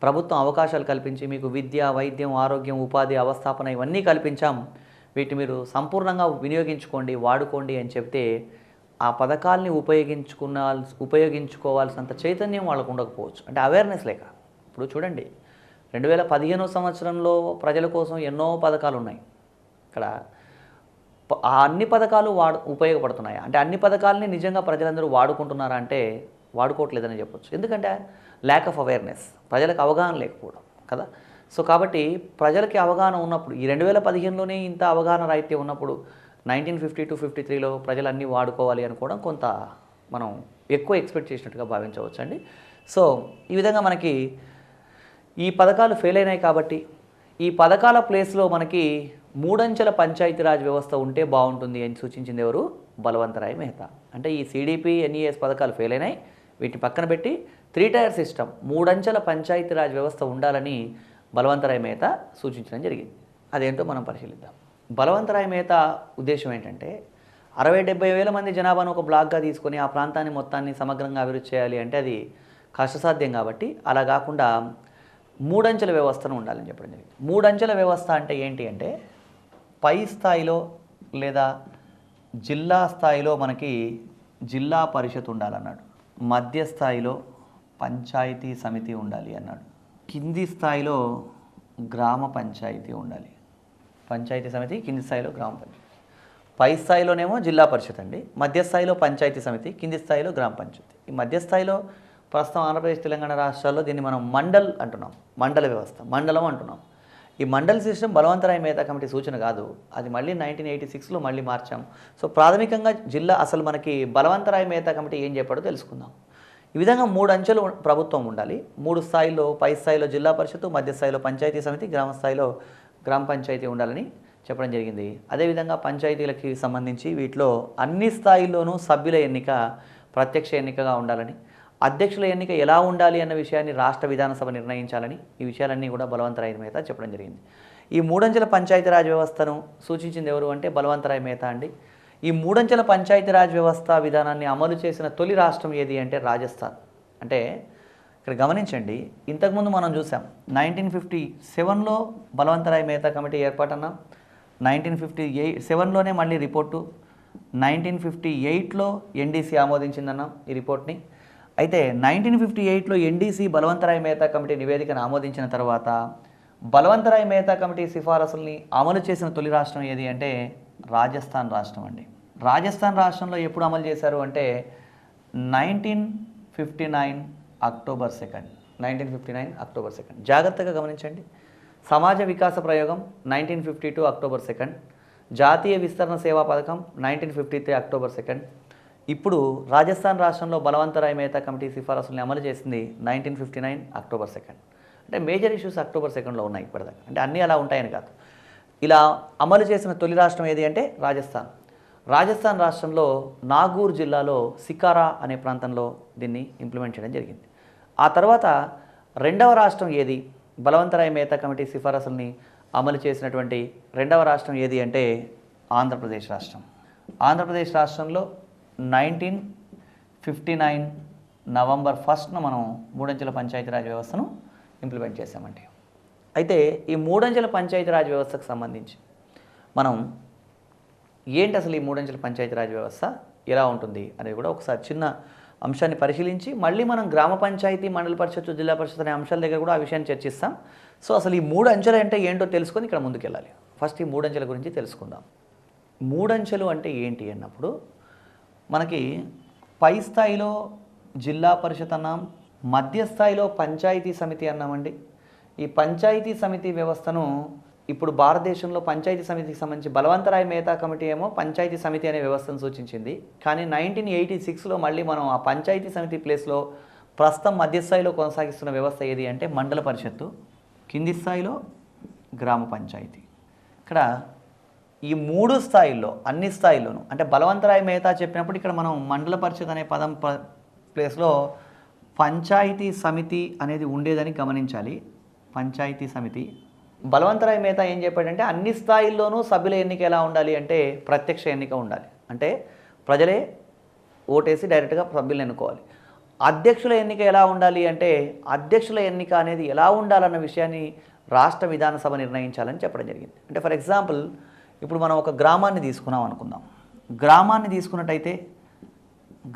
ప్రభుత్వం అవకాశాలు కల్పించి మీకు విద్య, వైద్యం, ఆరోగ్యం, ఉపాధి, అవస్థాపన ఇవన్నీ కల్పించాం, వీటిని మీరు సంపూర్ణంగా వినియోగించుకోండి, వాడుకోండి అని చెప్తే ఆ పథకాల్ని ఉపయోగించుకోవాల్సినంత చైతన్యం వాళ్ళకు ఉండకపోవచ్చు. అంటే అవేర్నెస్ లేక. ఇప్పుడు చూడండి 2015 సంవత్సరంలో ప్రజల కోసం ఎన్నో పథకాలు ఉన్నాయి. ఇక్కడ ఆ అన్ని పథకాలు ఉపయోగపడుతున్నాయి అంటే అన్ని పథకాలని నిజంగా ప్రజలందరూ వాడుకుంటున్నారా అంటే వాడుకోవట్లేదని చెప్పొచ్చు. ఎందుకంటే ల్యాక్ ఆఫ్ అవేర్నెస్, ప్రజలకు అవగాహన లేకపోవడం కదా. సో కాబట్టి ప్రజలకి అవగాహన ఉన్నప్పుడు ఈ 2015లోనే ఇంత అవగాహన రాయితీ ఉన్నప్పుడు 1952-53లో ప్రజలన్నీ వాడుకోవాలి అనుకోవడం కొంత మనం ఎక్కువ ఎక్స్పెక్ట్ చేసినట్టుగా భావించవచ్చు అండి. సో ఈ విధంగా మనకి ఈ పథకాలు ఫెయిల్ అయినాయి కాబట్టి ఈ పథకాల ప్లేస్లో మనకి 3 అంచెల పంచాయతీరాజ్ వ్యవస్థ ఉంటే బాగుంటుంది అని సూచించింది ఎవరు? బలవంతరాయ్ మెహతా. అంటే ఈ సిడిపి, ఎన్ఈఎస్ పథకాలు ఫెయిల్ అయినాయి, వీటిని పక్కన పెట్టి 3 టైర్ సిస్టమ్ 3 అంచెల పంచాయతీరాజ్ వ్యవస్థ ఉండాలని బలవంతరాయ్ మెహతా సూచించడం జరిగింది. అదేంటో మనం పరిశీలిద్దాం. బలవంతరాయ్ మెహతా ఉద్దేశం ఏంటంటే 60-70 వేల మంది జనాభాను ఒక బ్లాక్గా తీసుకొని ఆ ప్రాంతాన్ని మొత్తాన్ని సమగ్రంగా అభివృద్ధి చేయాలి అంటే అది కష్టసాధ్యం. కాబట్టి అలా కాకుండా 3 అంచెల వ్యవస్థను ఉండాలని చెప్పడం జరిగింది. 3 అంచెల వ్యవస్థ అంటే ఏంటి అంటే పై స్థాయిలో లేదా జిల్లా స్థాయిలో మనకి జిల్లా పరిషత్ ఉండాలన్నాడు, మధ్య స్థాయిలో పంచాయతీ సమితి ఉండాలి అన్నాడు, కింది స్థాయిలో గ్రామ పంచాయతీ ఉండాలి, పంచాయతీ సమితి కింది స్థాయిలో గ్రామ పంచాయతీ, పై స్థాయిలోనేమో జిల్లా పరిషత్ అండి, మధ్య స్థాయిలో పంచాయతీ సమితి, కింది స్థాయిలో గ్రామ పంచాయతీ. ఈ మధ్య స్థాయిలో ప్రస్తుతం ఆంధ్రప్రదేశ్, తెలంగాణ రాష్ట్రాల్లో దీన్ని మనం మండల్ అంటున్నాం, మండల వ్యవస్థ, మండలం అంటున్నాం. ఈ మండల్ సిస్టమ్ బలవంతరాయ్ మెహతా కమిటీ సూచన కాదు, అది మళ్ళీ 1986లో మళ్ళీ మార్చాం. సో ప్రాథమికంగా జిల్లా అసలు మనకి బలవంతరాయ్ మెహతా కమిటీ ఏం చెప్పాడో తెలుసుకుందాం. ఈ విధంగా 3 అంచెలు ప్రభుత్వం ఉండాలి, 3 స్థాయిలో, పై స్థాయిలో జిల్లా పరిషత్తు, మధ్య స్థాయిలో పంచాయతీ సమితి, గ్రామ స్థాయిలో గ్రామ పంచాయతీ ఉండాలని చెప్పడం జరిగింది. అదేవిధంగా పంచాయతీలకి సంబంధించి వీటిలో అన్ని స్థాయిల్లోనూ సభ్యుల ఎన్నిక ప్రత్యక్ష ఎన్నికగా ఉండాలని, అధ్యక్షుల ఎన్నిక ఎలా ఉండాలి అన్న విషయాన్ని రాష్ట్ర విధానసభ నిర్ణయించాలని, ఈ విషయాలన్నీ కూడా బలవంతరాయ్ మెహతా చెప్పడం జరిగింది. ఈ 3 అంచెల పంచాయతీరాజ్ వ్యవస్థను సూచించింది ఎవరు అంటే బలవంతరాయ్ మెహతా అండి. ఈ 3 అంచెల పంచాయతీరాజ్ వ్యవస్థ విధానాన్ని అమలు చేసిన తొలి రాష్ట్రం ఏది అంటే రాజస్థాన్. అంటే ఇక్కడ గమనించండి, ఇంతకుముందు మనం చూసాం 1957లో బలవంతరాయ్ మెహతా కమిటీ ఏర్పాటన్నాం, 1957లోనే మళ్ళీ రిపోర్టు, 1958లో ఎన్డీసీ ఆమోదించిందన్నాం ఈ రిపోర్ట్ని. అయితే 1958లో ఎన్డీసీ బలవంతరాయ్ మెహతా కమిటీ నివేదికను ఆమోదించిన తర్వాత బలవంతరాయ్ మెహతా కమిటీ సిఫారసుల్ని అమలు చేసిన తొలి రాష్ట్రం ఏది అంటే రాజస్థాన్ రాష్ట్రం అండి. రాజస్థాన్ రాష్ట్రంలో ఎప్పుడు అమలు చేశారు అంటే 1959 అక్టోబర్ 2. 1959 అక్టోబర్ 2. జాగ్రత్తగా గమనించండి. సమాజ వికాస ప్రయోగం 1952 అక్టోబర్ 2, జాతీయ విస్తరణ సేవా పథకం 1953 అక్టోబర్ 2. ఇప్పుడు రాజస్థాన్ రాష్ట్రంలో బలవంతరాయ్ మెహతా కమిటీ సిఫారసుల్ని అమలు చేసింది 1959 అక్టోబర్ 2. అంటే మేజర్ ఇష్యూస్ అక్టోబర్ 2లో ఉన్నాయి ఇప్పటిదాకా. అంటే అన్నీ అలా ఉంటాయని కాదు. ఇలా అమలు చేసిన తొలి రాష్ట్రం ఏది అంటే రాజస్థాన్. రాజస్థాన్ రాష్ట్రంలో నాగూర్ జిల్లాలో సికారా అనే ప్రాంతంలో దీన్ని ఇంప్లిమెంట్ చేయడం జరిగింది. ఆ తర్వాత రెండవ రాష్ట్రం ఏది బలవంతరాయ్ మెహతా కమిటీ సిఫారసుల్ని అమలు చేసినటువంటి రెండవ రాష్ట్రం ఏది అంటే ఆంధ్రప్రదేశ్ రాష్ట్రం. ఆంధ్రప్రదేశ్ రాష్ట్రంలో 1959 నవంబర్ 1న మనం మూడంచెల పంచాయతీరాజ్ వ్యవస్థను ఇంప్లిమెంట్ చేశామండి. అయితే ఈ మూడంచెల పంచాయతీరాజ్ వ్యవస్థకు సంబంధించి మనం ఏంటి అసలు ఈ మూడంచెల పంచాయతీరాజ్ వ్యవస్థ ఎలా ఉంటుంది అనేది కూడా ఒకసారి చిన్న అంశాన్ని పరిశీలించి మళ్ళీ మనం గ్రామ పంచాయతీ, మండల పరిషత్, జిల్లా పరిషత్ అనే అంశాల దగ్గర కూడా ఆ విషయాన్ని చర్చిస్తాం. సో అసలు ఈ మూడు అంచెలు అంటే ఏంటో తెలుసుకొని ఇక్కడ ముందుకెళ్ళాలి. ఫస్ట్ ఈ మూడంచెల గురించి తెలుసుకుందాం. మూడంచెలు అంటే ఏంటి అన్నప్పుడు మనకి పై స్థాయిలో జిల్లా పరిషత్ అన్నాం, మధ్య స్థాయిలో పంచాయతీ సమితి అన్నామండి. ఈ పంచాయతీ సమితి వ్యవస్థను ఇప్పుడు భారతదేశంలో పంచాయతీ సమితికి సంబంధించి బలవంతరాయ్ మెహతా కమిటీ ఏమో పంచాయతీ సమితి అనే వ్యవస్థను సూచించింది. కానీ 1986లో మళ్ళీ మనం ఆ పంచాయతీ సమితి ప్లేస్లో ప్రస్తుతం మధ్య స్థాయిలో కొనసాగిస్తున్న వ్యవస్థ ఏది అంటే మండల పరిషత్తు, కింది స్థాయిలో గ్రామ పంచాయతీ. ఇక్కడ ఈ మూడు స్థాయిల్లో అన్ని స్థాయిల్లోనూ అంటే బలవంతరాయ్ మెహతా చెప్పినప్పుడు ఇక్కడ మనం మండల పరిషత్ అనే పదం ప్లేస్లో పంచాయతీ సమితి అనేది ఉండేదని గమనించాలి. పంచాయతీ సమితి. బలవంతరాయ్ మెహతా ఏం చెప్పాడంటే అన్ని స్థాయిల్లోనూ సభ్యుల ఎన్నిక ఎలా ఉండాలి అంటే ప్రత్యక్ష ఎన్నిక ఉండాలి. అంటే ప్రజలే ఓటేసి డైరెక్ట్గా సభ్యులను ఎన్నుకోవాలి. అధ్యక్షుల ఎన్నిక ఎలా ఉండాలి అంటే అధ్యక్షుల ఎన్నిక అనేది ఎలా ఉండాలన్న విషయాన్ని రాష్ట్ర విధానసభ నిర్ణయించాలని చెప్పడం జరిగింది. అంటే ఫర్ ఎగ్జాంపుల్ ఇప్పుడు మనం ఒక గ్రామాన్ని తీసుకున్నాం అనుకుందాం. గ్రామాన్ని తీసుకున్నట్టయితే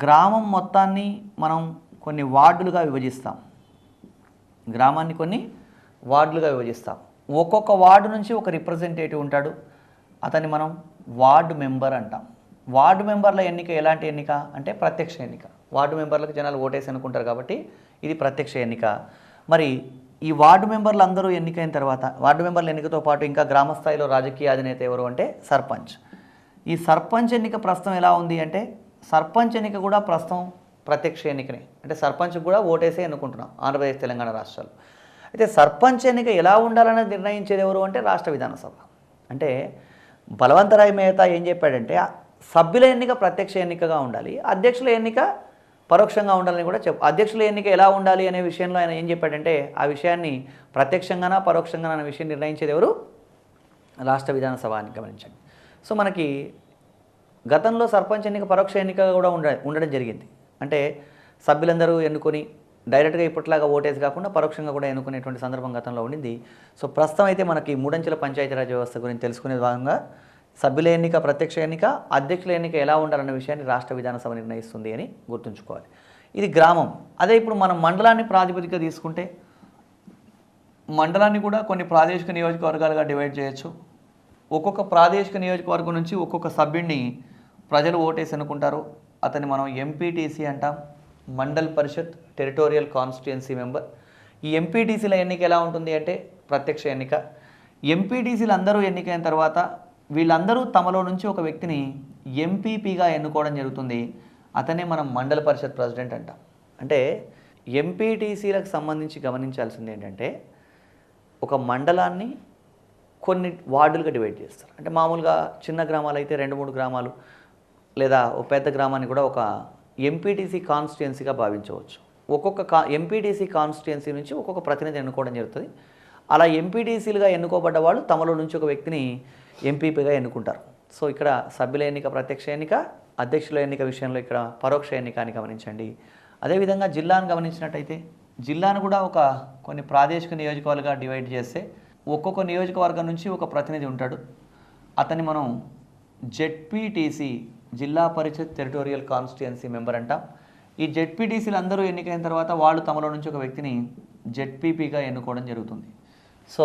గ్రామం మొత్తాన్ని మనం కొన్ని వార్డులుగా విభజిస్తాం. గ్రామాన్ని కొన్ని వార్డులుగా విభజిస్తాం. ఒక్కొక్క వార్డు నుంచి ఒక రిప్రజెంటేటివ్ ఉంటాడు. అతన్ని మనం వార్డు మెంబర్ అంటాం. వార్డు మెంబర్ల ఎన్నిక ఎలాంటి ఎన్నిక అంటే ప్రత్యక్ష ఎన్నిక. వార్డు మెంబర్లకు జనాలు ఓటేసి అనుకుంటారు కాబట్టి ఇది ప్రత్యక్ష ఎన్నిక. మరి ఈ వార్డు మెంబర్లు అందరూ ఎన్నికైన తర్వాత వార్డు మెంబర్ల ఎన్నికతో పాటు ఇంకా గ్రామ స్థాయిలో రాజకీయ అధినేత ఎవరు అంటే సర్పంచ్. ఈ సర్పంచ్ ఎన్నిక ప్రస్తుతం ఎలా ఉంది అంటే సర్పంచ్ ఎన్నిక కూడా ప్రస్తుతం ప్రత్యక్ష ఎన్నికనే. అంటే సర్పంచ్ కూడా ఓటేసే ఎన్నుకుంటున్నాం ఆంధ్రప్రదేశ్, తెలంగాణ రాష్ట్రాలు. అయితే సర్పంచ్ ఎన్నిక ఎలా ఉండాలనేది నిర్ణయించేది ఎవరు అంటే రాష్ట్ర విధానసభ. అంటే బలవంతరాయ్ మెహతా ఏం చెప్పాడంటే సభ్యుల ఎన్నిక ప్రత్యక్ష ఎన్నికగా ఉండాలి, అధ్యక్షుల ఎన్నిక పరోక్షంగా ఉండాలని కూడా అధ్యక్షుల ఎన్నిక ఎలా ఉండాలి అనే విషయంలో ఆయన ఏం చెప్పాడంటే ఆ విషయాన్ని ప్రత్యక్షంగానా పరోక్షంగానా అనే విషయం నిర్ణయించేది ఎవరు రాష్ట్ర విధానసభ అని గమనించండి. సో మనకి గతంలో సర్పంచ్ ఎన్నిక పరోక్ష ఎన్నికగా కూడా ఉండడం జరిగింది. అంటే సభ్యులందరూ ఎన్నుకొని డైరెక్ట్గా ఇప్పట్లాగా ఓటేసి కాకుండా పరోక్షంగా కూడా ఎన్నుకునేటువంటి సందర్భం గతంలో ఉండింది. సో ప్రస్తుతం అయితే మనకి మూడంచెల పంచాయతీరాజ్ వ్యవస్థ గురించి తెలుసుకునే భాగంగా సభ్యుల ఎన్నిక ప్రత్యక్ష ఎన్నిక, అధ్యక్షుల ఎన్నిక ఎలా ఉండాలన్న విషయాన్ని రాష్ట్ర విధానసభ నిర్ణయిస్తుంది అని గుర్తుంచుకోవాలి. ఇది గ్రామం. అదే ఇప్పుడు మనం మండలాన్ని ప్రాతిపదిక తీసుకుంటే మండలాన్ని కూడా కొన్ని ప్రాదేశిక నియోజకవర్గాలుగా డివైడ్ చేయొచ్చు. ఒక్కొక్క ప్రాదేశిక నియోజకవర్గం నుంచి ఒక్కొక్క సభ్యుడిని ప్రజలు ఓటేసి ఎన్నుకుంటారు. అతన్ని మనం ఎంపీటీసీ అంటాం, మండల్ పరిషత్ టెరిటోరియల్ కాన్స్టిట్యుయెన్సీ మెంబర్. ఈ ఎంపీటీసీల ఎన్నిక ఎలా ఉంటుంది అంటే ప్రత్యక్ష ఎన్నిక. ఎంపీటీసీలు అందరూ ఎన్నికైన తర్వాత వీళ్ళందరూ తమలో నుంచి ఒక వ్యక్తిని ఎంపీపీగా ఎన్నుకోవడం జరుగుతుంది. అతనే మనం మండల పరిషత్ ప్రెసిడెంట్ అంటాం. అంటే ఎంపీటీసీలకు సంబంధించి గమనించాల్సింది ఏంటంటే ఒక మండలాన్ని కొన్ని వార్డులుగా డివైడ్ చేస్తారు. అంటే మామూలుగా చిన్న గ్రామాలు అయితే 2-3 గ్రామాలు లేదా ఒక పెద్ద గ్రామాన్ని కూడా ఒక ఎంపీటీసీ కాన్స్టిట్యుయెన్సీగా భావించవచ్చు. ఒక్కొక్క ఎంపీటీసీ కాన్స్టిట్యుయెన్సీ నుంచి ఒక్కొక్క ప్రతినిధి ఎన్నుకోవడం జరుగుతుంది. అలా ఎంపీటీసీలుగా ఎన్నుకోబడ్డ వాళ్ళు తమలో నుంచి ఒక వ్యక్తిని ఎంపీపీగా ఎన్నుకుంటారు. సో ఇక్కడ సభ్యుల ఎన్నిక ప్రత్యక్ష ఎన్నిక, అధ్యక్షుల ఎన్నిక విషయంలో ఇక్కడ పరోక్ష ఎన్నిక అని గమనించండి. అదేవిధంగా జిల్లాను గమనించినట్టయితే జిల్లాను కూడా ఒక కొన్ని ప్రాదేశిక నియోజకవర్గాలుగా డివైడ్ చేస్తే ఒక్కొక్క నియోజకవర్గం నుంచి ఒక ప్రతినిధి ఉంటాడు. అతన్ని మనం జెడ్పీటీసీ జిల్లా పరిషత్ టెరిటోరియల్ కాన్స్టిట్యుయెన్సీ మెంబర్ అంటాం. ఈ జెడ్పీటీసీలు అందరూ ఎన్నికైన తర్వాత వాళ్ళు తమలో నుంచి ఒక వ్యక్తిని జెడ్పీపీగా ఎన్నుకోవడం జరుగుతుంది. సో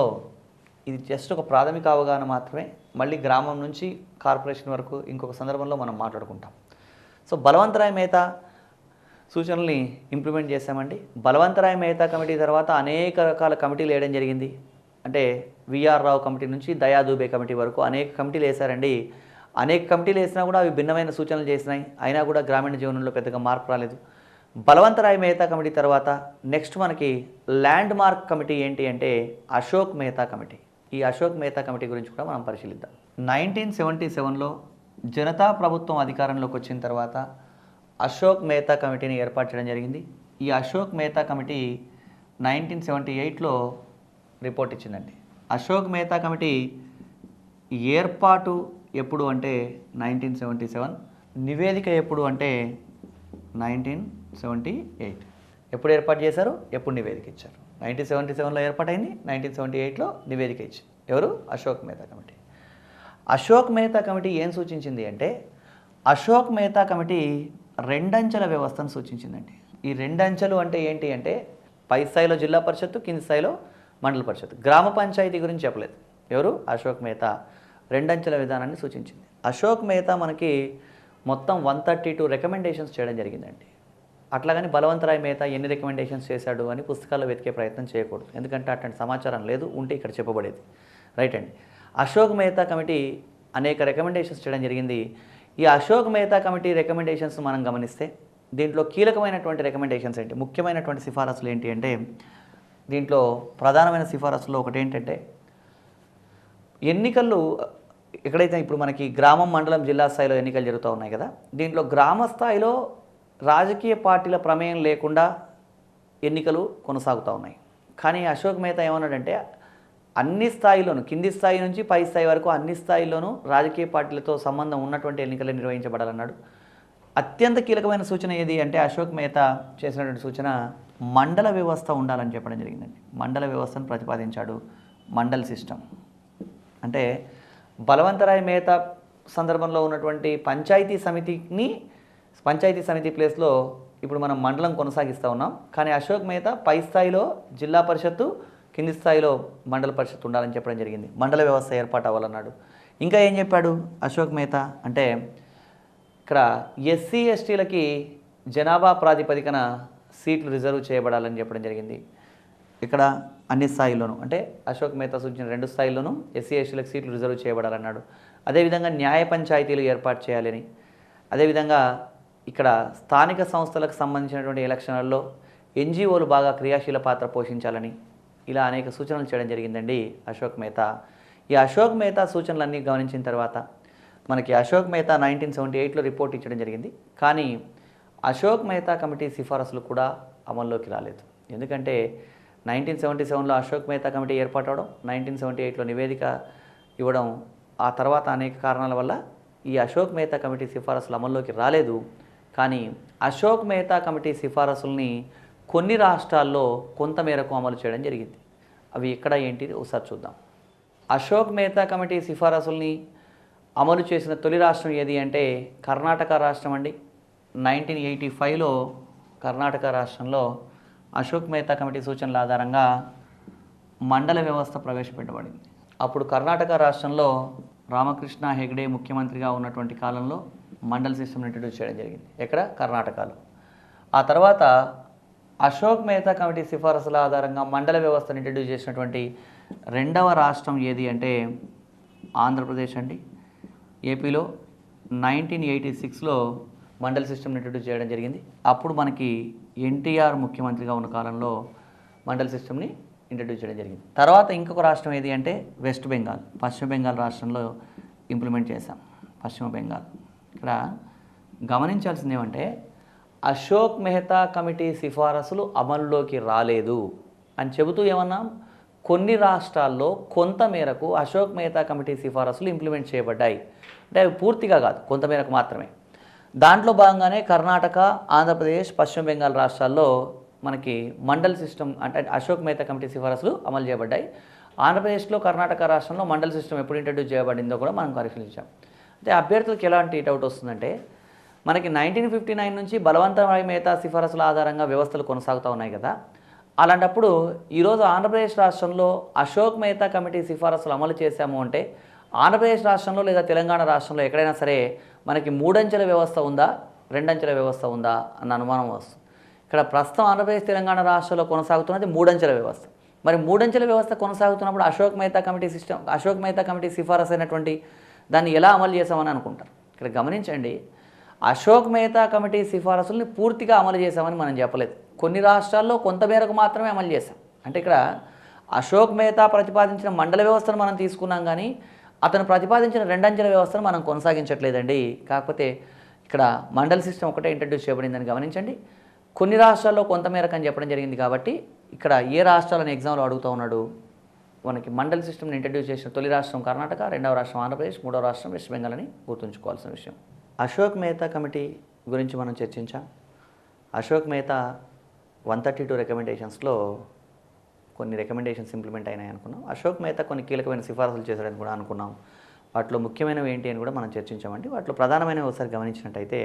ఇది జస్ట్ ఒక ప్రాథమిక అవగాహన మాత్రమే. మళ్ళీ గ్రామం నుంచి కార్పొరేషన్ వరకు ఇంకొక సందర్భంలో మనం మాట్లాడుకుంటాం. సో బలవంతరాయ్ మెహతా సూచనల్ని ఇంప్లిమెంట్ చేశామండి. బలవంతరాయ్ మెహతా కమిటీ తర్వాత అనేక రకాల కమిటీలు వేయడం జరిగింది. అంటే విఆర్ రావు కమిటీ నుంచి దయా దూబే కమిటీ వరకు అనేక కమిటీలు వేశారండి. అనేక కమిటీలు వేసినా కూడా అవి భిన్నమైన సూచనలు చేసినాయి. అయినా కూడా గ్రామీణ జీవనంలో పెద్దగా మార్పు రాలేదు. బలవంతరాయ్ మెహతా కమిటీ తర్వాత నెక్స్ట్ మనకి ల్యాండ్ మార్క్ కమిటీ ఏంటి అంటే అశోక్ మెహతా కమిటీ. ఈ అశోక్ మెహతా కమిటీ గురించి కూడా మనం పరిశీలిద్దాం. 1977లో జనతా ప్రభుత్వం అధికారంలోకి వచ్చిన తర్వాత అశోక్ మెహతా కమిటీని ఏర్పాటు చేయడం జరిగింది. ఈ అశోక్ మెహతా కమిటీ 1978లో రిపోర్ట్ ఇచ్చిందండి. అశోక్ మెహతా కమిటీ ఏర్పాటు ఎప్పుడు అంటే 1977, నివేదిక ఎప్పుడు అంటే 1978. ఎప్పుడు ఏర్పాటు చేశారు, ఎప్పుడు నివేదిక ఇచ్చారు? 1977లో ఏర్పాటైంది, 1978లో నివేదిక ఇచ్చింది. ఎవరు? అశోక్ మెహతా కమిటీ. అశోక్ మెహతా కమిటీ ఏం సూచించింది అంటే, అశోక్ మెహతా కమిటీ రెండంచెల వ్యవస్థను సూచించిందండి. ఈ రెండంచెలు అంటే ఏంటి అంటే, పై స్థాయిలో జిల్లా పరిషత్తు, కింది స్థాయిలో మండల పరిషత్తు. గ్రామ పంచాయతీ గురించి చెప్పలేదు. ఎవరు? అశోక్ మెహతా రెండంచెల విధానాన్ని సూచించింది. అశోక్ మెహతా మనకి మొత్తం 132 రికమెండేషన్స్ చేయడం జరిగిందండి. అట్లాగని బలవంతరాయ్ మెహతా ఎన్ని రికమెండేషన్స్ చేశాడు అని పుస్తకాల్లో వెతికే ప్రయత్నం చేయకూడదు, ఎందుకంటే అట్లాంటి సమాచారం లేదు, ఉంటే ఇక్కడ చెప్పబడేది. రైట్ అండి. అశోక్ మెహతా కమిటీ అనేక రికమెండేషన్స్ చేయడం జరిగింది. ఈ అశోక్ మెహతా కమిటీ రికమెండేషన్స్ మనం గమనిస్తే దీంట్లో కీలకమైనటువంటి రికమెండేషన్స్ ఏంటి, ముఖ్యమైనటువంటి సిఫారసులు ఏంటి అంటే, దీంట్లో ప్రధానమైన సిఫారసులో ఒకటి ఏంటంటే, ఎన్నికలు ఎక్కడైతే ఇప్పుడు మనకి గ్రామం, మండలం, జిల్లా స్థాయిలో ఎన్నికలు జరుగుతూ ఉన్నాయి కదా, దీంట్లో గ్రామ స్థాయిలో రాజకీయ పార్టీల ప్రమేయం లేకుండా ఎన్నికలు కొనసాగుతూ ఉన్నాయి. కానీ అశోక్ మెహతా ఏమన్నాడంటే, అన్ని స్థాయిలోనూ, కింది స్థాయి నుంచి పై స్థాయి వరకు అన్ని స్థాయిల్లోనూ రాజకీయ పార్టీలతో సంబంధం ఉన్నటువంటి ఎన్నికలు నిర్వహించబడాలన్నాడు. అత్యంత కీలకమైన సూచన ఏది అంటే, అశోక్ మెహతా చేసినటువంటి సూచన మండల వ్యవస్థ ఉండాలని చెప్పడం జరిగిందండి. మండల వ్యవస్థను ప్రతిపాదించాడు. మండల్ సిస్టమ్ అంటే బలవంతరాయ్ మెహతా సందర్భంలో ఉన్నటువంటి పంచాయతీ సమితి ప్లేస్లో ఇప్పుడు మనం మండలం కొనసాగిస్తూ ఉన్నాం. కానీ అశోక్ మెహతా పై స్థాయిలో జిల్లా పరిషత్తు, కింది స్థాయిలో మండల పరిషత్తు ఉండాలని చెప్పడం జరిగింది. మండల వ్యవస్థ ఏర్పాటు అవ్వాలన్నాడు. ఇంకా ఏం చెప్పాడు అశోక్ మెహతా అంటే, ఇక్కడ ఎస్సీ ఎస్టీలకి జనాభా ప్రాతిపదికన సీట్లు రిజర్వ్ చేయబడాలని చెప్పడం జరిగింది. ఇక్కడ అన్ని స్థాయిల్లోనూ అంటే అశోక్ మెహతా సూచించిన 2 స్థాయిల్లోనూ ఎస్సీ ఎస్టీలకు సీట్లు రిజర్వ్ చేయబడాలన్నాడు. అదేవిధంగా న్యాయ పంచాయతీలు ఏర్పాటు చేయాలని, అదేవిధంగా ఇక్కడ స్థానిక సంస్థలకు సంబంధించినటువంటి ఎలక్షన్లలో ఎన్జిఓలు బాగా క్రియాశీల పాత్ర పోషించాలని, ఇలా అనేక సూచనలు చేయడం జరిగిందండి అశోక్ మెహతా. ఈ అశోక్ మెహతా సూచనలన్నీ గమనించిన తర్వాత మనకి అశోక్ మెహతా 1978లో రిపోర్ట్ ఇచ్చడం జరిగింది. కానీ అశోక్ మెహతా కమిటీ సిఫారసులు కూడా అమల్లోకి రాలేదు. ఎందుకంటే 1977లో అశోక్ మెహతా కమిటీ ఏర్పాటు అవడం, 1978లో నివేదిక ఇవ్వడం, ఆ తర్వాత అనేక కారణాల వల్ల ఈ అశోక్ మెహతా కమిటీ సిఫారసులు అమల్లోకి రాలేదు. కానీ అశోక్ మెహతా కమిటీ సిఫారసుల్ని కొన్ని రాష్ట్రాల్లో కొంతమేరకు అమలు చేయడం జరిగింది. అవి ఎక్కడ ఏంటి ఒకసారి చూద్దాం. అశోక్ మెహతా కమిటీ సిఫారసుల్ని అమలు చేసిన తొలి రాష్ట్రం ఏది అంటే కర్ణాటక రాష్ట్రం అండి. 1985లో కర్ణాటక రాష్ట్రంలో అశోక్ మెహతా కమిటీ సూచనల ఆధారంగా మండల వ్యవస్థ ప్రవేశపెట్టబడింది. అప్పుడు కర్ణాటక రాష్ట్రంలో రామకృష్ణ హెగ్డే ముఖ్యమంత్రిగా ఉన్నటువంటి కాలంలో మండల్ సిస్టమ్ని ఇంట్రడ్యూస్ చేయడం జరిగింది. ఎక్కడ? కర్ణాటకలో. ఆ తర్వాత అశోక్ మెహతా కమిటీ సిఫారసుల ఆధారంగా మండల వ్యవస్థను ఇంట్రడ్యూస్ చేసినటువంటి రెండవ రాష్ట్రం ఏది అంటే ఆంధ్రప్రదేశ్ అండి. ఏపీలో 1986లో మండల్ సిస్టమ్ని ఇంట్రడ్యూస్ చేయడం జరిగింది. అప్పుడు మనకి ఎన్టీఆర్ ముఖ్యమంత్రిగా ఉన్న కాలంలో మండల్ సిస్టమ్ని ఇంట్రడ్యూస్ చేయడం జరిగింది. తర్వాత ఇంకొక రాష్ట్రం ఏది అంటే వెస్ట్ బెంగాల్, పశ్చిమ బెంగాల్ రాష్ట్రంలో ఇంప్లిమెంట్ చేశాం. పశ్చిమ బెంగాల్. ఇక్కడ గమనించాల్సింది ఏమంటే, అశోక్ మెహతా కమిటీ సిఫారసులు అమల్లోకి రాలేదు అని చెబుతూ ఏమన్నాం, కొన్ని రాష్ట్రాల్లో కొంత మేరకు అశోక్ మెహతా కమిటీ సిఫారసులు ఇంప్లిమెంట్ చేయబడ్డాయి. అంటే అవి పూర్తిగా కాదు, కొంత మేరకు మాత్రమే. దాంట్లో భాగంగానే కర్ణాటక, ఆంధ్రప్రదేశ్, పశ్చిమ బెంగాల్ రాష్ట్రాల్లో మనకి మండల్ సిస్టమ్ అంటే అశోక్ మెహతా కమిటీ సిఫారసులు అమలు చేయబడ్డాయి. ఆంధ్రప్రదేశ్లో, కర్ణాటక రాష్ట్రంలో మండల్ సిస్టమ్ ఎప్పుడు ఇంట్రడ్యూస్ చేయబడిందో కూడా మనం పరిశీలించాం. అంటే అభ్యర్థులకు ఎలాంటి డౌట్ వస్తుందంటే, మనకి 1959 నుంచి బలవంతరాయ్ మెహతా సిఫారసుల ఆధారంగా వ్యవస్థలు కొనసాగుతూ ఉన్నాయి కదా. అలాంటప్పుడు ఈరోజు ఆంధ్రప్రదేశ్ రాష్ట్రంలో అశోక్ మెహతా కమిటీ సిఫారసులు అమలు చేశాము అంటే, ఆంధ్రప్రదేశ్ రాష్ట్రంలో లేదా తెలంగాణ రాష్ట్రంలో ఎక్కడైనా సరే మనకి 3 అంచెల వ్యవస్థ ఉందా, 2 అంచెల వ్యవస్థ ఉందా అన్న అనుమానం వస్తుంది. ఇక్కడ ప్రస్తుతం ఆంధ్రప్రదేశ్, తెలంగాణ రాష్ట్రాల్లో కొనసాగుతున్నది 3 అంచెల వ్యవస్థ. మరి 3 అంచెల వ్యవస్థ కొనసాగుతున్నప్పుడు అశోక్ మెహతా కమిటీ సిఫారసు అయినటువంటి దాన్ని ఎలా అమలు చేశామని అనుకుంటారు. ఇక్కడ గమనించండి, అశోక్ మెహతా కమిటీ సిఫారసుల్ని పూర్తిగా అమలు చేశామని మనం చెప్పలేదు. కొన్ని రాష్ట్రాల్లో కొంతమేరకు మాత్రమే అమలు చేశాం. అంటే ఇక్కడ అశోక్ మెహతా ప్రతిపాదించిన మండల వ్యవస్థను మనం తీసుకున్నాం, కానీ అతను ప్రతిపాదించిన 2 అంచెల వ్యవస్థను మనం కొనసాగించట్లేదండి. కాకపోతే ఇక్కడ మండల్ సిస్టమ్ ఒకటే ఇంట్రడ్యూస్ చేయబడిందని గమనించండి. కొన్ని రాష్ట్రాల్లో కొంతమేరకు అని చెప్పడం జరిగింది. కాబట్టి ఇక్కడ ఏ రాష్ట్రాలను ఎగ్జామ్లో అడుగుతూ ఉన్నాడు, మనకి మండల్ సిస్టమ్ని ఇంట్రడ్యూస్ చేసిన తొలి రాష్ట్రం కర్ణాటక, రెండవ రాష్ట్రం ఆంధ్రప్రదేశ్, మూడవ రాష్ట్రం వెస్ట్ బెంగాల్ అని గుర్తుంచుకోవాల్సిన విషయం. అశోక్ మెహతా కమిటీ గురించి మనం చర్చించాం. అశోక్ మెహతా 132 రికమెండేషన్స్లో కొన్ని రికమెండేషన్స్ ఇంప్లిమెంట్ అయినాయి అనుకున్నాం. అశోక్ మెహతా కొన్ని కీలకమైన సిఫారసులు చేశాడని కూడా అనుకున్నాం. వాటిలో ముఖ్యమైనవి ఏంటి అని కూడా మనం చర్చించామండి. వాటిలో ప్రధానమైనవి ఒకసారి గమనించినట్టయితే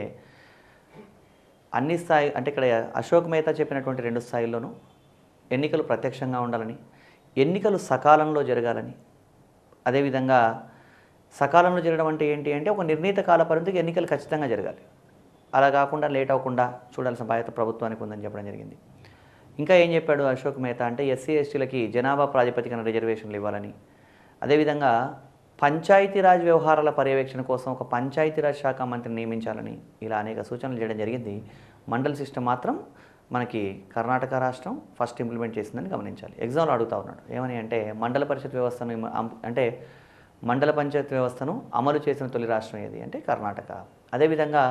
అన్ని స్థాయి అంటే ఇక్కడ అశోక్ మెహతా చెప్పినటువంటి 2 స్థాయిల్లోనూ ఎన్నికలు ప్రత్యక్షంగా ఉండాలని, ఎన్నికలు సకాలంలో జరగాలని, అదేవిధంగా సకాలంలో జరగడం అంటే ఏంటి అంటే ఒక నిర్ణీత కాల పరిమితికి ఎన్నికలు ఖచ్చితంగా జరగాలి. అలా కాకుండా లేట్ అవ్వకుండా చూడాల్సిన బాధ్యత ప్రభుత్వానికి ఉందని చెప్పడం జరిగింది. ఇంకా ఏం చెప్పాడు అశోక్ మెహతా అంటే ఎస్సీ ఎస్టీలకి జనాభా ప్రాతిపదికన రిజర్వేషన్లు ఇవ్వాలని, అదేవిధంగా పంచాయతీరాజ్ వ్యవహారాల పర్యవేక్షణ కోసం ఒక పంచాయతీరాజ్ శాఖ మంత్రిని నియమించాలని ఇలా అనేక సూచనలు చేయడం జరిగింది. మండల్ సిస్టమ్ మాత్రం మనకి కర్ణాటక రాష్ట్రం ఫస్ట్ ఇంప్లిమెంట్ చేసిందని గమనించాలి. ఎగ్జామ్లో అడుగుతా ఉన్నాడు ఏమని అంటే మండల పరిషత్ వ్యవస్థను అంటే మండల పంచాయతీ వ్యవస్థను అమలు చేసిన తొలి రాష్ట్రం ఏది అంటే కర్ణాటక. అదేవిధంగా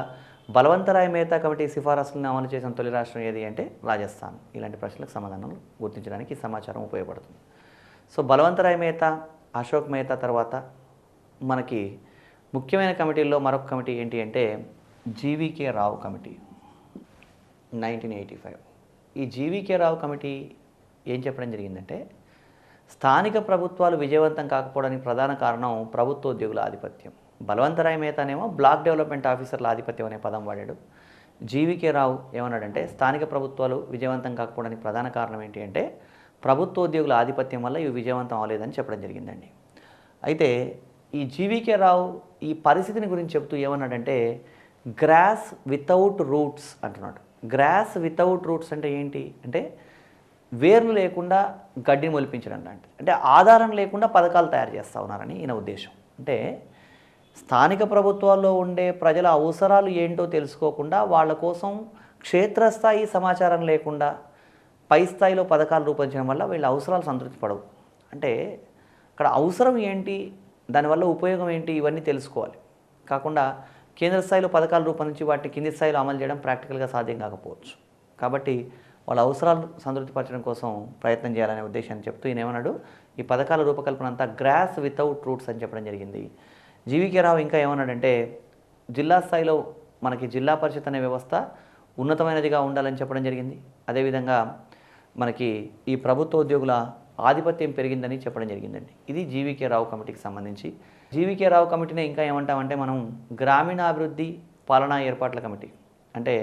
బలవంతరాయ్ మెహతా కమిటీ సిఫారసులను అమలు చేసిన తొలి రాష్ట్రం ఏది అంటే రాజస్థాన్. ఇలాంటి ప్రశ్నలకు సమాధానాలు గుర్తించడానికి ఈ సమాచారం ఉపయోగపడుతుంది. సో బలవంతరాయ్ మెహతా, అశోక్ మెహతా తర్వాత మనకి ముఖ్యమైన కమిటీల్లో మరొక కమిటీ ఏంటి అంటే జీవీకే రావు కమిటీ 1985. ఈ జీవీకే రావు కమిటీ ఏం చెప్పడం జరిగిందంటే స్థానిక ప్రభుత్వాలు విజయవంతం కాకపోవడానికి ప్రధాన కారణం ప్రభుత్వోద్యోగుల ఆధిపత్యం. బలవంతరాయ్ మెహతానేమో బ్లాక్ డెవలప్మెంట్ ఆఫీసర్ల ఆధిపత్యం అనే పదం వాడాడు. జీవీకే రావు ఏమన్నాడంటే స్థానిక ప్రభుత్వాలు విజయవంతం కాకపోవడానికి ప్రధాన కారణం ఏంటి అంటే ప్రభుత్వోద్యోగుల ఆధిపత్యం వల్ల ఇవి విజయవంతం అవ్వలేదని చెప్పడం జరిగిందండి. అయితే ఈ జీవీకే రావు ఈ పరిస్థితిని గురించి చెప్తూ ఏమన్నాడంటే గ్రాస్ వితౌట్ రూట్స్ అంటున్నాడు. గ్రాస్ వితౌట్ రూట్స్ అంటే ఏంటి అంటే వేర్లు లేకుండా గడ్డిని మొలిపించడం లాంటిది. అంటే ఆధారం లేకుండా పథకాలు తయారు చేస్తూ ఉన్నారని ఈయన ఉద్దేశం. అంటే స్థానిక ప్రభుత్వాల్లో ఉండే ప్రజల అవసరాలు ఏంటో తెలుసుకోకుండా వాళ్ళ కోసం క్షేత్రస్థాయి సమాచారం లేకుండా పై స్థాయిలో పథకాలు రూపొందించడం వల్ల వీళ్ళ అవసరాలు సంతృప్తి పడవు. అంటే అక్కడ అవసరం ఏంటి, దానివల్ల ఉపయోగం ఏంటి, ఇవన్నీ తెలుసుకోవాలి. కాకుండా కేంద్ర స్థాయిలో పథకాలు రూపొందించి వాటిని కింది స్థాయిలో అమలు చేయడం ప్రాక్టికల్గా సాధ్యం కాకపోవచ్చు. కాబట్టి వాళ్ళ అవసరాలు సంతృప్తిపరచడం కోసం ప్రయత్నం చేయాలనే ఉద్దేశాన్ని చెప్తూ ఈయన ఏమన్నాడు ఈ పథకాల రూపకల్పన అంతా గ్రాస్ వితౌట్ రూట్స్ అని చెప్పడం జరిగింది. జీవీకే రావు ఇంకా ఏమన్నాడంటే జిల్లా స్థాయిలో మనకి జిల్లా పరిషత్ అనే వ్యవస్థ ఉన్నతమైనదిగా ఉండాలని చెప్పడం జరిగింది. అదేవిధంగా మనకి ఈ ప్రభుత్వ ఉద్యోగుల ఆధిపత్యం పెరిగిందని చెప్పడం జరిగిందండి. ఇది జీవీకే రావు కమిటీకి సంబంధించి. జీవీకే రావు కమిటీనే ఇంకా ఏమంటామంటే మనం గ్రామీణాభివృద్ధి పాలనా ఏర్పాట్ల కమిటీ అంటే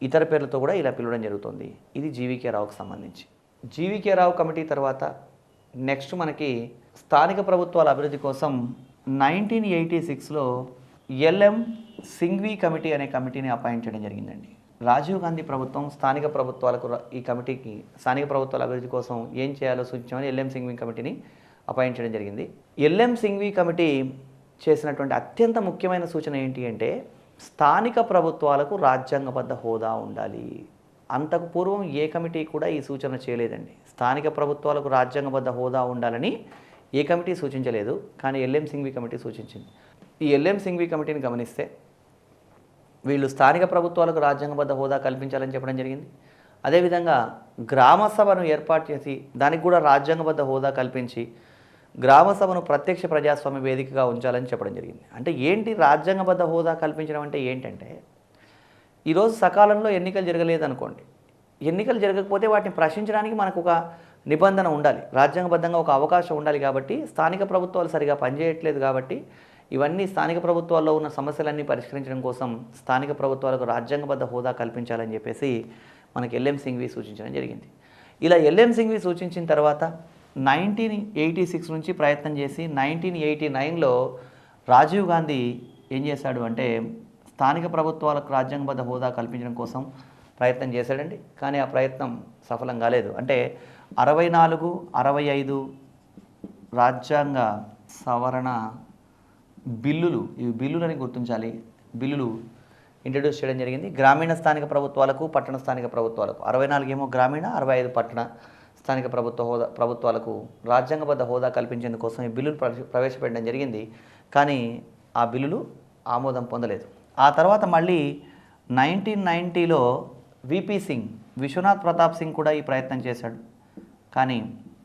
ఇతర పేర్లతో కూడా ఇలా పిలవడం జరుగుతుంది. ఇది జీవీకే రావుకు సంబంధించి. జీవీకే రావు కమిటీ తర్వాత నెక్స్ట్ మనకి స్థానిక ప్రభుత్వాల అభివృద్ధి కోసం 1986లో ఎల్ఎం సింఘ్వి కమిటీ అనే కమిటీని అపాయింట్ చేయడం జరిగిందండి. రాజీవ్ గాంధీ ప్రభుత్వం స్థానిక ప్రభుత్వాలకు ఈ కమిటీకి స్థానిక ప్రభుత్వాల అభివృద్ధి కోసం ఏం చేయాలో సూచించమని ఎల్ఎం సింఘ్వి కమిటీని అపాయింట్ చేయడం జరిగింది. ఎల్ఎం సింఘ్వి కమిటీ చేసినటువంటి అత్యంత ముఖ్యమైన సూచన ఏంటి అంటే స్థానిక ప్రభుత్వాలకు రాజ్యాంగబద్ధ హోదా ఉండాలి. అంతకు పూర్వం ఏ కమిటీ కూడా ఈ సూచన చేయలేదండి. స్థానిక ప్రభుత్వాలకు రాజ్యాంగబద్ధ హోదా ఉండాలని ఏ కమిటీ సూచించలేదు, కానీ ఎల్ఎం సింఘ్వి కమిటీ సూచించింది. ఈ ఎల్ఎం సింఘ్వి కమిటీని గమనిస్తే వీళ్ళు స్థానిక ప్రభుత్వాలకు రాజ్యాంగబద్ధ హోదా కల్పించాలని చెప్పడం జరిగింది. అదేవిధంగా గ్రామ సభను ఏర్పాటు చేసి దానికి కూడా రాజ్యాంగబద్ధ హోదా కల్పించి గ్రామ సభను ప్రత్యక్ష ప్రజాస్వామ్య వేదికగా ఉంచాలని చెప్పడం జరిగింది. అంటే ఏంటి రాజ్యాంగబద్ధ హోదా కల్పించడం అంటే ఏంటంటే ఈరోజు సకాలంలో ఎన్నికలు జరగలేదు అనుకోండి, ఎన్నికలు జరగకపోతే వాటిని ప్రశ్నించడానికి మనకు ఒక నిబంధన ఉండాలి, రాజ్యాంగబద్ధంగా ఒక అవకాశం ఉండాలి. కాబట్టి స్థానిక ప్రభుత్వాలు సరిగా పనిచేయట్లేదు కాబట్టి ఇవన్నీ స్థానిక ప్రభుత్వాల్లో ఉన్న సమస్యలన్నీ పరిష్కరించడం కోసం స్థానిక ప్రభుత్వాలకు రాజ్యాంగబద్ధ హోదా కల్పించాలని చెప్పేసి మనకి ఎల్ఎం సింఘ్వి సూచించడం జరిగింది. ఇలా ఎల్ఎం సింఘ్వి సూచించిన తర్వాత 1986 నుంచి ప్రయత్నం చేసి 1989లో రాజీవ్ గాంధీ ఏం చేశాడు అంటే స్థానిక ప్రభుత్వాలకు రాజ్యాంగబద్ధ హోదా కల్పించడం కోసం ప్రయత్నం చేశాడండి. కానీ ఆ ప్రయత్నం సఫలం కాలేదు. అంటే 64, 65 రాజ్యాంగ సవరణ బిల్లులు, ఇవి బిల్లులని గుర్తించాలి, బిల్లులు ఇంట్రడ్యూస్ చేయడం జరిగింది. గ్రామీణ స్థానిక ప్రభుత్వాలకు, పట్టణ స్థానిక ప్రభుత్వాలకు 64 ఏమో గ్రామీణ, 65 పట్టణ స్థానిక ప్రభుత్వాలకు రాజ్యాంగబద్ధ హోదా కల్పించేందుకోసం ఈ బిల్లులు ప్రవేశపెట్టడం జరిగింది. కానీ ఆ బిల్లులు ఆమోదం పొందలేదు. ఆ తర్వాత మళ్ళీ 1990లో విపి సింగ్, విశ్వనాథ్ ప్రతాప్ సింగ్ కూడా ఈ ప్రయత్నం చేశాడు. కానీ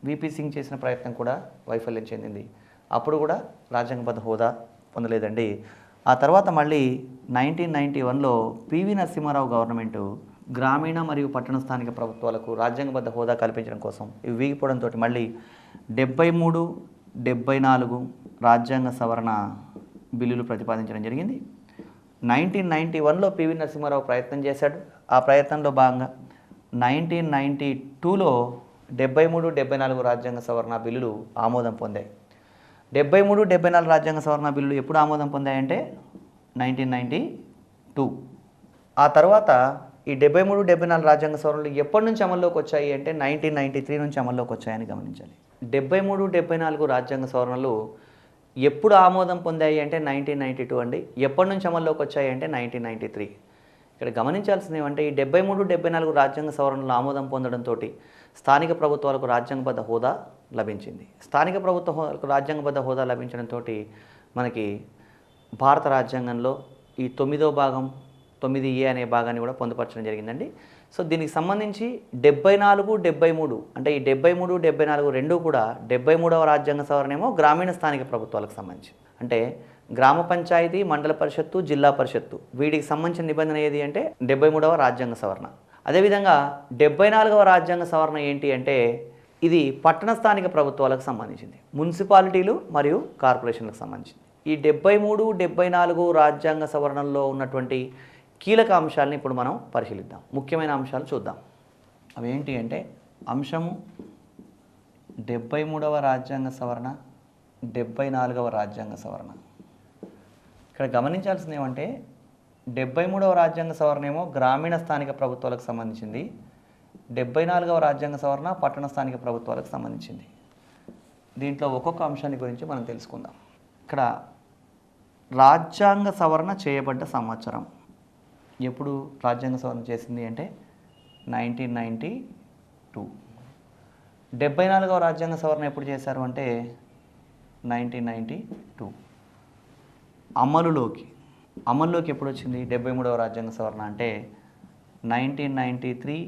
విపి సింగ్ చేసిన ప్రయత్నం కూడా వైఫల్యం చెందింది. అప్పుడు కూడా రాజ్యాంగబద్ధ హోదా పొందలేదండి. ఆ తర్వాత మళ్ళీ 1991లో పివి నరసింహారావు గవర్నమెంటు గ్రామీణ మరియు పట్టణ స్థానిక ప్రభుత్వాలకు రాజ్యాంగబద్ధ హోదా కల్పించడం కోసం ఇవి వీగిపోవడంతో మళ్ళీ 73, 74 రాజ్యాంగ సవరణ బిల్లులు ప్రతిపాదించడం జరిగింది. 1991లో పివి నరసింహారావు ప్రయత్నం చేశాడు. ఆ ప్రయత్నంలో భాగంగా 1992లో 73, 74 రాజ్యాంగ సవరణ బిల్లులు ఆమోదం పొందాయి. 73, 74 రాజ్యాంగ సవరణ బిల్లులు ఎప్పుడు ఆమోదం పొందాయంటే 1992. ఆ తర్వాత ఈ 73, 74 రాజ్యాంగ సవరణలు ఎప్పటి నుంచి అమల్లోకి వచ్చాయి అంటే 1993 నుంచి అమల్లోకి వచ్చాయని గమనించాలి. 73, 74 రాజ్యాంగ సవరణలు ఎప్పుడు ఆమోదం పొందాయి అంటే 1992 అండి. ఎప్పటి నుంచి అమల్లోకి వచ్చాయి అంటే 1993. ఇక్కడ గమనించాల్సింది ఏమంటే ఈ 73, 74 రాజ్యాంగ సవరణలు ఆమోదం పొందడంతో స్థానిక ప్రభుత్వాలకు రాజ్యాంగబద్ధ హోదా లభించింది. స్థానిక ప్రభుత్వాలకు రాజ్యాంగబద్ధ హోదా లభించడంతో మనకి భారత రాజ్యాంగంలో ఈ 9వ భాగం 9A అనే భాగాన్ని కూడా పొందుపరచడం జరిగిందండి. సో దీనికి సంబంధించి 74, 73 అంటే ఈ 73, 74 రెండూ కూడా 73వ రాజ్యాంగ సవరణ ఏమో గ్రామీణ స్థానిక ప్రభుత్వాలకు సంబంధించి, అంటే గ్రామ పంచాయతీ, మండల పరిషత్తు, జిల్లా పరిషత్తు వీటికి సంబంధించిన నిబంధన ఏది అంటే 73వ రాజ్యాంగ సవరణ. అదేవిధంగా 74వ రాజ్యాంగ సవరణ ఏంటి అంటే ఇది పట్టణ స్థానిక ప్రభుత్వాలకు సంబంధించింది, మున్సిపాలిటీలు మరియు కార్పొరేషన్లకు సంబంధించింది. ఈ 73, 74 రాజ్యాంగ సవరణల్లో ఉన్నటువంటి కీలక అంశాలను ఇప్పుడు మనం పరిశీలిద్దాం. ముఖ్యమైన అంశాలు చూద్దాం. అవి ఏంటి అంటే అంశము 73వ రాజ్యాంగ సవరణ, 74వ రాజ్యాంగ సవరణ. ఇక్కడ గమనించాల్సింది ఏమంటే 73వ రాజ్యాంగ సవరణ ఏమో గ్రామీణ స్థానిక ప్రభుత్వాలకు సంబంధించింది, 74వ రాజ్యాంగ సవరణ పట్టణ స్థానిక ప్రభుత్వాలకు సంబంధించింది. దీంట్లో ఒక్కొక్క అంశాన్ని గురించి మనం తెలుసుకుందాం. ఇక్కడ రాజ్యాంగ సవరణ చేయబడ్డ సంవత్సరం ఎప్పుడు రాజ్యాంగ సవరణ చేసింది అంటే 1992. 74వ రాజ్యాంగ సవరణ ఎప్పుడు చేశారు అంటే 1992. అమలులోకి ఎప్పుడు వచ్చింది 73వ రాజ్యాంగ సవరణ అంటే 1993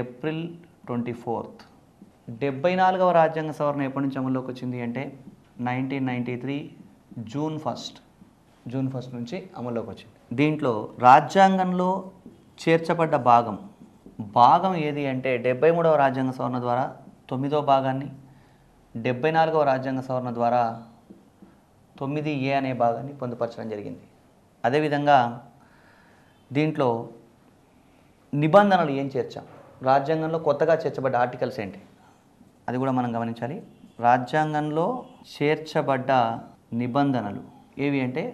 ఏప్రిల్ 24. 74వ రాజ్యాంగ సవరణ ఎప్పటి నుంచి అమల్లోకి వచ్చింది అంటే 1993 జూన్ 1 నుంచి అమల్లోకి వచ్చింది. దీంట్లో రాజ్యాంగంలో చేర్చబడ్డ భాగం ఏది అంటే 73వ రాజ్యాంగ సవరణ ద్వారా 9వ భాగాన్ని, 74వ రాజ్యాంగ సవరణ ద్వారా 9A అనే భాగాన్ని పొందుపరచడం జరిగింది. అదేవిధంగా దీంట్లో నిబంధనలు ఏం చేర్చాం, రాజ్యాంగంలో కొత్తగా చేర్చబడ్డ ఆర్టికల్స్ ఏంటి అది కూడా మనం గమనించాలి. రాజ్యాంగంలో చేర్చబడ్డ నిబంధనలు ఏవి అంటే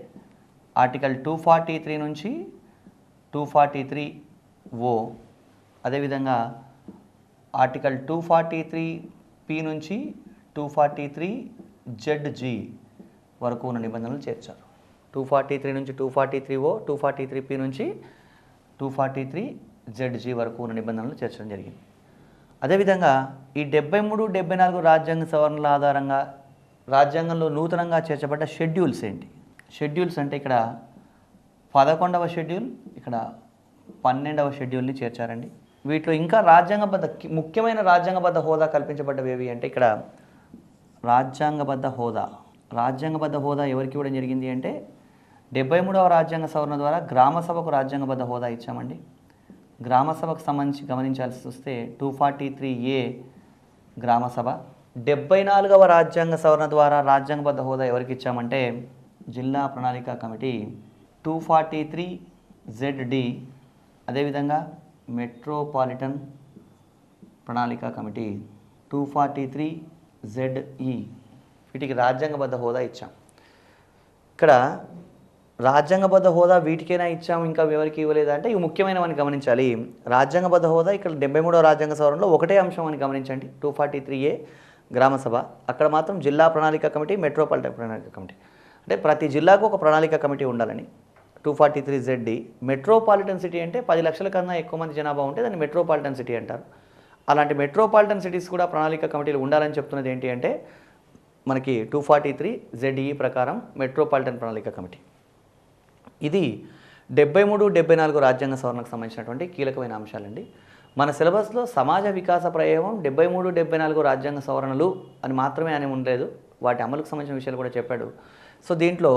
ఆర్టికల్ 243 నుంచి 243O, అదేవిధంగా ఆర్టికల్ 243P నుంచి 243ZG వరకు ఉన్న నిబంధనలు చేర్చారు. 243 నుంచి 243O, 243P నుంచి 243ZG వరకు ఉన్న నిబంధనలు చేర్చడం జరిగింది. అదేవిధంగా ఈ 73, 74 రాజ్యాంగ సవరణల ఆధారంగా రాజ్యాంగంలో నూతనంగా చేర్చబడ్డ షెడ్యూల్స్ ఏంటి? షెడ్యూల్స్ అంటే ఇక్కడ 11వ షెడ్యూల్, ఇక్కడ 12వ షెడ్యూల్ని చేర్చారండి. వీటిలో ఇంకా ముఖ్యమైన రాజ్యాంగబద్ధ హోదా కల్పించబడ్డవి ఏవి అంటే ఇక్కడ రాజ్యాంగబద్ధ హోదా ఎవరికి ఇవ్వడం జరిగింది అంటే 73వ రాజ్యాంగ సవరణ ద్వారా గ్రామ సభకు రాజ్యాంగబద్ధ హోదా ఇచ్చామండి. గ్రామ సభకు సంబంధించి గమనించాల్సి వస్తే 243A గ్రామ సభ. 74వ రాజ్యాంగ సవరణ ద్వారా రాజ్యాంగబద్ధ హోదా ఎవరికి ఇచ్చామంటే జిల్లా ప్రణాళిక కమిటీ. 243ZD అదేవిధంగా మెట్రోపాలిటన్ ప్రణాళిక కమిటీ 243ZE వీటికి రాజ్యాంగబద్ధ హోదా ఇచ్చాం. ఇక్కడ రాజ్యాంగబద్ధ హోదా వీటికైనా ఇచ్చాము, ఇంకా ఎవరికి ఇవ్వలేదా అంటే ఇవి ముఖ్యమైనవని గమనించాలి. రాజ్యాంగబద్ధ హోదా ఇక్కడ 73వ రాజ్యాంగ సవరణలో ఒకటే అంశం అని గమనించండి, 243A గ్రామ సభ. అక్కడ మాత్రం జిల్లా ప్రణాళిక కమిటీ, మెట్రోపాలిటన్ ప్రణాళిక కమిటీ, అంటే ప్రతి జిల్లాకు ఒక ప్రణాళిక కమిటీ ఉండాలని. 243ZD మెట్రోపాలిటన్ సిటీ అంటే 10 లక్షల కన్నా ఎక్కువ మంది జనాభా ఉంటే దాన్ని మెట్రోపాలిటన్ సిటీ అంటారు. అలాంటి మెట్రోపాలిటన్ సిటీస్ కూడా ప్రణాళిక కమిటీలు ఉండాలని చెప్తున్నది ఏంటి అంటే మనకి 243ZE ప్రకారం మెట్రోపాలిటన్ ప్రణాళిక కమిటీ. ఇది 73, 74 రాజ్యాంగ సవరణకు సంబంధించినటువంటి కీలకమైన అంశాలండి. మన సిలబస్లో సమాజ వికాస ప్రయోగం 73, 74 రాజ్యాంగ సవరణలు అని మాత్రమే అని ఉండలేదు, వాటి అమలుకు సంబంధించిన విషయాలు కూడా చెప్పాడు. సో దీంట్లో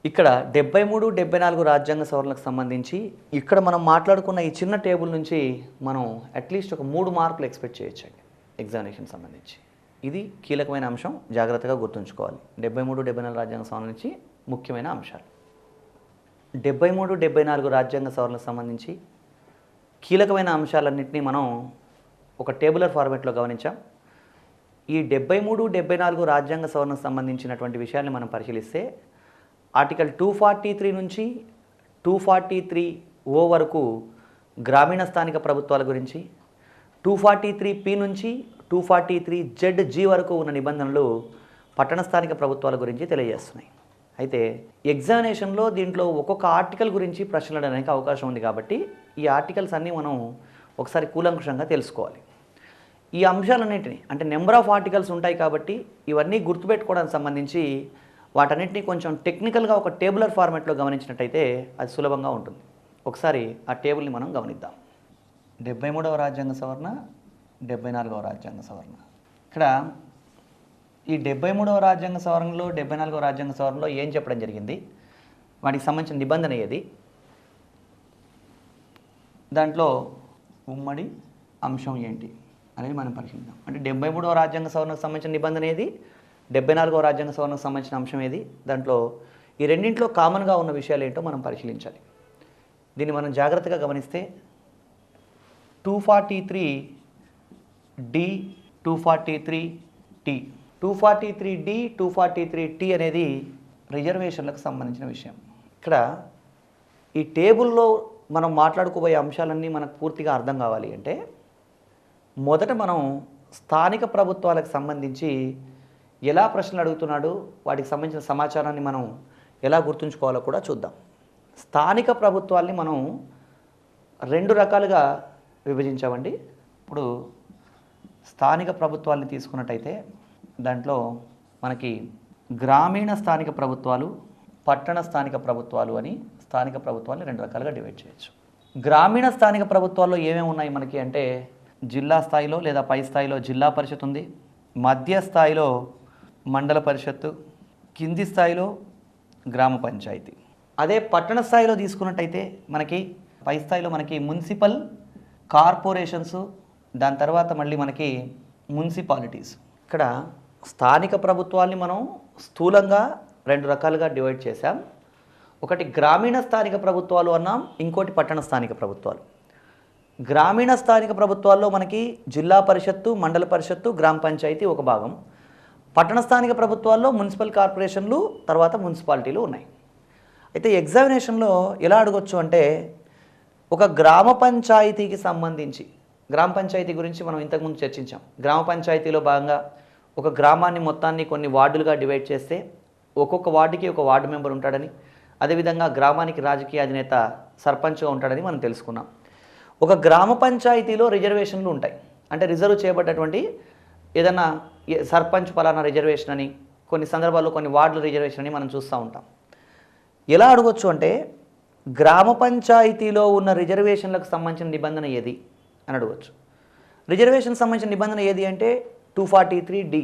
ఇక్కడ 73, 74 రాజ్యాంగ సవరణలకు సంబంధించి ఇక్కడ మనం మాట్లాడుకున్న ఈ చిన్న టేబుల్ నుంచి మనం అట్లీస్ట్ ఒక 3 మార్కులు ఎక్స్పెక్ట్ చేయొచ్చండి ఎగ్జామినేషన్ సంబంధించి. ఇది కీలకమైన అంశం, జాగ్రత్తగా గుర్తుంచుకోవాలి. 73, 74 రాజ్యాంగ సవరణ నుంచి ముఖ్యమైన అంశాలు. 73, 74 రాజ్యాంగ సవరణకు సంబంధించి కీలకమైన అంశాలన్నింటినీ మనం ఒక టేబులర్ ఫార్మాట్లో గమనించాం. ఈ 73, 74 రాజ్యాంగ సవరణకు సంబంధించినటువంటి విషయాన్ని మనం పరిశీలిస్తే ఆర్టికల్ 243 నుంచి 243O వరకు గ్రామీణ స్థానిక ప్రభుత్వాల గురించి, 243P నుంచి 243ZG వరకు ఉన్న నిబంధనలు పట్టణ స్థానిక ప్రభుత్వాల గురించి తెలియజేస్తున్నాయి. అయితే ఎగ్జామినేషన్లో దీంట్లో ఒక్కొక్క ఆర్టికల్ గురించి ప్రశ్నలు అడగడానికి అవకాశం ఉంది కాబట్టి ఈ ఆర్టికల్స్ అన్నీ మనం ఒకసారి కూలంకుషంగా తెలుసుకోవాలి. ఈ అంశాలన్నింటినీ అంటే నెంబర్ ఆఫ్ ఆర్టికల్స్ ఉంటాయి కాబట్టి ఇవన్నీ గుర్తుపెట్టుకోవడానికి సంబంధించి వాటన్నిటిని కొంచెం టెక్నికల్గా ఒక టేబులర్ ఫార్మాట్లో గమనించినట్టయితే అది సులభంగా ఉంటుంది. ఒకసారి ఆ టేబుల్ని మనం గమనిద్దాం. 73వ రాజ్యాంగ సవరణ, 74వ రాజ్యాంగ సవరణ. ఇక్కడ ఈ 73వ రాజ్యాంగ సవరణలో 74వ రాజ్యాంగ సవరణలో ఏం చెప్పడం జరిగింది, వాటికి సంబంధించిన నిబంధన ఏది, దాంట్లో ఉమ్మడి అంశం ఏంటి అనేది మనం పరిశీలిద్దాం. అంటే 73వ రాజ్యాంగ సవరణకు సంబంధించిన నిబంధన ఏది, 74వ రాజ్యాంగ సవరణకు సంబంధించిన అంశం ఏది, దాంట్లో ఈ రెండింటిలో కామన్గా ఉన్న విషయాలు ఏంటో మనం పరిశీలించాలి. దీన్ని మనం జాగ్రత్తగా గమనిస్తే 243D, 243T, 243D, 243T అనేది రిజర్వేషన్లకు సంబంధించిన విషయం. ఇక్కడ ఈ టేబుల్లో మనం మాట్లాడుకోబోయే అంశాలన్నీ మనకు పూర్తిగా అర్థం కావాలి అంటే మొదట మనం స్థానిక ప్రభుత్వాలకు సంబంధించి ఎలా ప్రశ్నలు అడుగుతున్నాడు, వాటికి సంబంధించిన సమాచారాన్ని మనం ఎలా గుర్తుంచుకోవాలో కూడా చూద్దాం. స్థానిక ప్రభుత్వాల్ని మనం 2 రకాలుగా విభజించామండి. ఇప్పుడు స్థానిక ప్రభుత్వాల్ని తీసుకున్నట్టయితే దాంట్లో మనకి గ్రామీణ స్థానిక ప్రభుత్వాలు, పట్టణ స్థానిక ప్రభుత్వాలు అని స్థానిక ప్రభుత్వాన్ని 2 రకాలుగా డివైడ్ చేయొచ్చు. గ్రామీణ స్థానిక ప్రభుత్వాల్లో ఏమేమి ఉన్నాయి మనకి అంటే జిల్లా స్థాయిలో లేదా పై స్థాయిలో జిల్లా పరిషత్ ఉంది, మధ్య స్థాయిలో మండల పరిషత్తు, కింది స్థాయిలో గ్రామ పంచాయతీ. అదే పట్టణ స్థాయిలో తీసుకున్నట్టయితే మనకి పై స్థాయిలో మనకి మున్సిపల్ కార్పొరేషన్స్, దాని తర్వాత మళ్ళీ మనకి మున్సిపాలిటీస్. ఇక్కడ స్థానిక ప్రభుత్వాల్ని మనం స్థూలంగా 2 రకాలుగా డివైడ్ చేశాం. ఒకటి గ్రామీణ స్థానిక ప్రభుత్వాలు అన్నాం, ఇంకోటి పట్టణ స్థానిక ప్రభుత్వాలు. గ్రామీణ స్థానిక ప్రభుత్వాల్లో మనకి జిల్లా పరిషత్తు, మండల పరిషత్తు, గ్రామ పంచాయతీ ఒక భాగం. పట్టణ స్థానిక ప్రభుత్వాల్లో మున్సిపల్ కార్పొరేషన్లు, తర్వాత మున్సిపాలిటీలు ఉన్నాయి. అయితే ఎగ్జామినేషన్లో ఎలా అడగొచ్చు అంటే ఒక గ్రామ పంచాయతీకి సంబంధించి, గ్రామ పంచాయతీ గురించి మనం ఇంతకుముందు చర్చించాం. గ్రామ పంచాయతీలో భాగంగా ఒక గ్రామాన్ని మొత్తాన్ని కొన్ని వార్డులుగా డివైడ్ చేస్తే ఒక్కొక్క వార్డుకి ఒక వార్డు మెంబర్ ఉంటాడని, అదేవిధంగా గ్రామానికి రాజకీయ అధినేత సర్పంచ్గా ఉంటాడని మనం తెలుసుకున్నాం. ఒక గ్రామ పంచాయతీలో రిజర్వేషన్లు ఉంటాయి. అంటే రిజర్వ్ చేయబడ్డటువంటి ఏదన్నా సర్పంచ్ పలానా రిజర్వేషన్ అని, కొన్ని సందర్భాల్లో కొన్ని వార్డుల రిజర్వేషన్ అని మనం చూస్తూ ఉంటాం. ఎలా అడగొచ్చు అంటే గ్రామ పంచాయతీలో ఉన్న రిజర్వేషన్లకు సంబంధించిన నిబంధన ఏది అని అడగవచ్చు. రిజర్వేషన్ సంబంధించిన నిబంధన ఏది అంటే 243D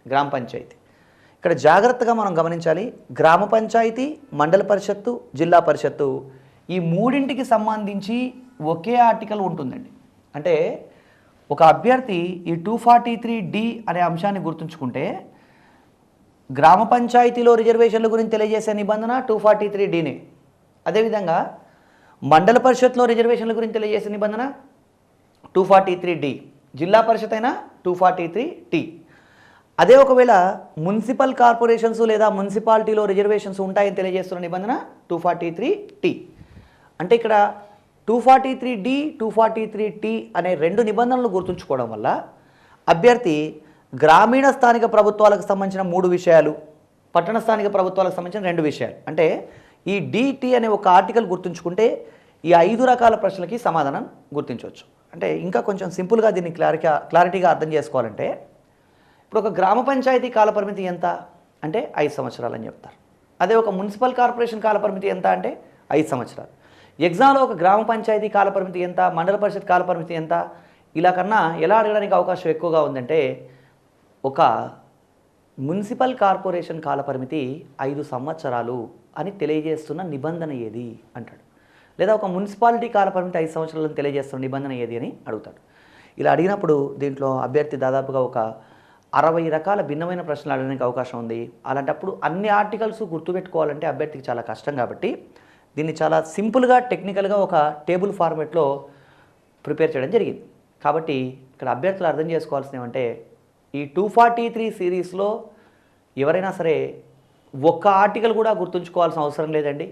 గ్రామ పంచాయతీ. ఇక్కడ జాగ్రత్తగా మనం గమనించాలి, గ్రామ పంచాయతీ, మండల పరిషత్తు, జిల్లా పరిషత్తు ఈ మూడింటికి సంబంధించి ఒకే ఆర్టికల్ ఉంటుందండి. అంటే ఒక అభ్యర్థి ఈ 243D అనే అంశాన్ని గుర్తుంచుకుంటే గ్రామ పంచాయతీలో రిజర్వేషన్ల గురించి తెలియజేసే నిబంధన 243Dనే. అదేవిధంగా మండల పరిషత్లో రిజర్వేషన్ల గురించి తెలియజేసే నిబంధన 243D, జిల్లా పరిషత్ అయినా 243T. అదే ఒకవేళ మున్సిపల్ కార్పొరేషన్స్ లేదా మున్సిపాలిటీలో రిజర్వేషన్స్ ఉంటాయని తెలియజేస్తున్న నిబంధన 243T. అంటే ఇక్కడ 243D, 243T అనే 2 నిబంధనలు గుర్తుంచుకోవడం వల్ల అభ్యర్థి గ్రామీణ స్థానిక ప్రభుత్వాలకు సంబంధించిన 3 విషయాలు, పట్టణ స్థానిక ప్రభుత్వాలకు సంబంధించిన 2 విషయాలు, అంటే ఈ DT అనే ఒక ఆర్టికల్ గుర్తుంచుకుంటే ఈ 5 రకాల ప్రశ్నలకి సమాధానం గుర్తించవచ్చు. అంటే ఇంకా కొంచెం సింపుల్గా దీన్ని క్లారిటీగా అర్థం చేసుకోవాలంటే ఇప్పుడు ఒక గ్రామ పంచాయతీ కాలపరిమితి ఎంత అంటే 5 సంవత్సరాలు అని చెప్తారు. అదే ఒక మున్సిపల్ కార్పొరేషన్ కాలపరిమితి ఎంత అంటే 5 సంవత్సరాలు. ఎగ్జామ్లో ఒక గ్రామ పంచాయతీ కాలపరిమితి ఎంత, మండల పరిషత్ కాలపరిమితి ఎంత, ఇలా కన్నా ఎలా అడగడానికి అవకాశం ఎక్కువగా ఉందంటే ఒక మున్సిపల్ కార్పొరేషన్ కాలపరిమితి 5 సంవత్సరాలు అని తెలియజేస్తున్న నిబంధన ఏది అంటాడు. లేదా ఒక మున్సిపాలిటీ కాలపరిమితి 5 సంవత్సరాలను తెలియజేస్తున్న నిబంధన ఏది అని అడుగుతాడు. ఇలా అడిగినప్పుడు దీంట్లో అభ్యర్థి దాదాపుగా ఒక 60 రకాల భిన్నమైన ప్రశ్నలు అడగడానికి అవకాశం ఉంది. అలాంటప్పుడు అన్ని ఆర్టికల్స్ గుర్తుపెట్టుకోవాలంటే అభ్యర్థికి చాలా కష్టం కాబట్టి దీన్ని చాలా సింపుల్గా టెక్నికల్గా ఒక టేబుల్ ఫార్మేట్లో ప్రిపేర్ చేయడం జరిగింది. కాబట్టి ఇక్కడ అభ్యర్థులు అర్థం చేసుకోవాల్సినవి ఏమంటే ఈ 243 సిరీస్లో ఎవరైనా సరే ఒక్క ఆర్టికల్ కూడా గుర్తుంచుకోవాల్సిన అవసరం లేదండి.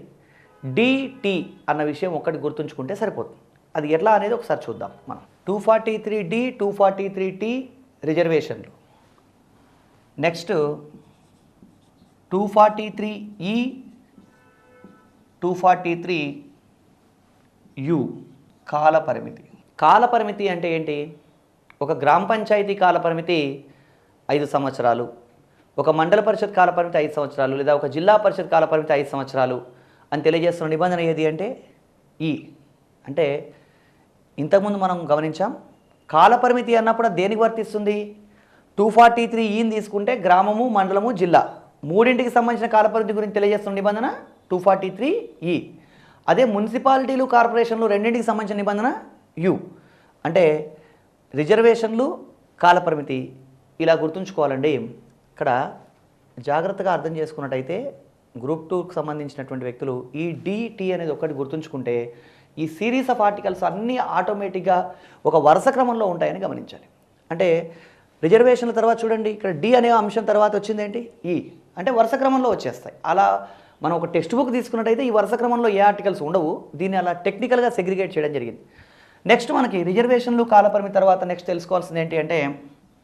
డిటి అన్న విషయం ఒక్కటి గుర్తుంచుకుంటే సరిపోతుంది. అది ఎట్లా అనేది ఒకసారి చూద్దాం మనం. 243D 243T రిజర్వేషన్లు, నెక్స్ట్ 243E 243U కాలపరిమితి. కాలపరిమితి అంటే ఏంటి? ఒక గ్రామ పంచాయతీ కాలపరిమితి 5 సంవత్సరాలు, ఒక మండల పరిషత్ కాలపరిమితి 5 సంవత్సరాలు, లేదా ఒక జిల్లా పరిషత్ కాలపరిమితి 5 సంవత్సరాలు అని తెలియజేస్తున్న నిబంధన ఏది అంటే ఈ. అంటే ఇంతకుముందు మనం గమనించాం కాలపరిమితి అన్నప్పుడు దేనికి వర్తిస్తుంది? 243ఈని తీసుకుంటే గ్రామము, మండలము, జిల్లా మూడింటికి సంబంధించిన కాలపరిమితి గురించి తెలియజేస్తున్న నిబంధన 243E. అదే మున్సిపాలిటీలు, కార్పొరేషన్లు రెండింటికి సంబంధించిన నిబంధన యు. అంటే రిజర్వేషన్లు, కాలపరిమితి ఇలా గుర్తుంచుకోవాలండి. ఇక్కడ జాగ్రత్తగా అర్థం చేసుకున్నట్టయితే గ్రూప్ 2కి సంబంధించినటువంటి వ్యక్తులు ఈ డిటి అనేది ఒకటి గుర్తుంచుకుంటే ఈ సిరీస్ ఆఫ్ ఆర్టికల్స్ అన్నీ ఆటోమేటిక్గా ఒక వరుస క్రమంలో ఉంటాయని గమనించాలి. అంటే రిజర్వేషన్ల తర్వాత చూడండి ఇక్కడ డి అనే అంశం తర్వాత వచ్చింది ఏంటి? ఈ. అంటే వరుస క్రమంలో వచ్చేస్తాయి. అలా మనం ఒక టెక్స్ట్ బుక్ తీసుకున్నట్టయితే ఈ వరుస క్రమంలో ఏ ఆర్టికల్స్ ఉండవు. దీన్ని అలా టెక్నికల్గా సెగ్రిగేట్ చేయడం జరిగింది. నెక్స్ట్ మనకి రిజర్వేషన్లు, కాలపరిమితి తర్వాత నెక్స్ట్ తెలుసుకోవాల్సింది ఏంటి అంటే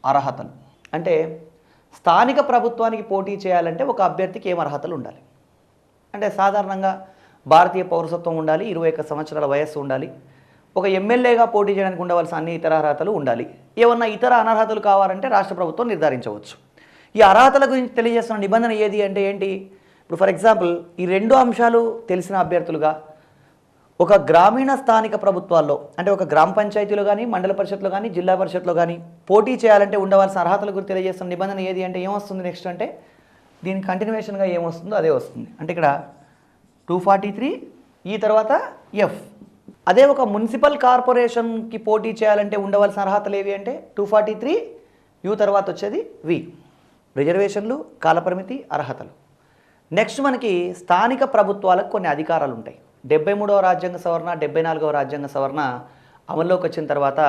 అర్హతలు. అంటే స్థానిక ప్రభుత్వానికి పోటీ చేయాలంటే ఒక అభ్యర్థికి ఏం అర్హతలు ఉండాలి అంటే సాధారణంగా భారతీయ పౌరసత్వం ఉండాలి, 21 సంవత్సరాల వయస్సు ఉండాలి, ఒక ఎమ్మెల్యేగా పోటీ చేయడానికి ఉండవలసిన అన్ని ఇతర అర్హతలు ఉండాలి. ఏమన్నా ఇతర అనర్హతలు కావాలంటే రాష్ట్ర ప్రభుత్వం నిర్ధారించవచ్చు. ఈ అర్హతల గురించి తెలియజేస్తున్న నిబంధన ఏది అంటే ఏంటి? ఇప్పుడు ఫర్ ఎగ్జాంపుల్ ఈ రెండు అంశాలు తెలిసిన అభ్యర్థులుగా ఒక గ్రామీణ స్థానిక ప్రభుత్వాల్లో అంటే ఒక గ్రామ పంచాయతీలో కానీ, మండల పరిషత్లో కానీ, జిల్లా పరిషత్లో కానీ పోటీ చేయాలంటే ఉండవలసిన అర్హతల గురించి తెలియజేస్తున్న నిబంధన ఏది అంటే ఏమొస్తుంది నెక్స్ట్ అంటే దీని కంటిన్యూషన్గా ఏమొస్తుందో అదే వస్తుంది. అంటే ఇక్కడ 243 ఈ తర్వాత ఎఫ్. అదే ఒక మున్సిపల్ కార్పొరేషన్కి పోటీ చేయాలంటే ఉండవలసిన అర్హతలు ఏవి అంటే 243 యూ తర్వాత వచ్చేది వి. రిజర్వేషన్లు, కాలపరిమితి, అర్హతలు. నెక్స్ట్ మనకి స్థానిక ప్రభుత్వాలకు కొన్ని అధికారాలు ఉంటాయి. 73వ రాజ్యాంగ సవరణ, 74వ రాజ్యాంగ సవరణ అమల్లోకి వచ్చిన తర్వాత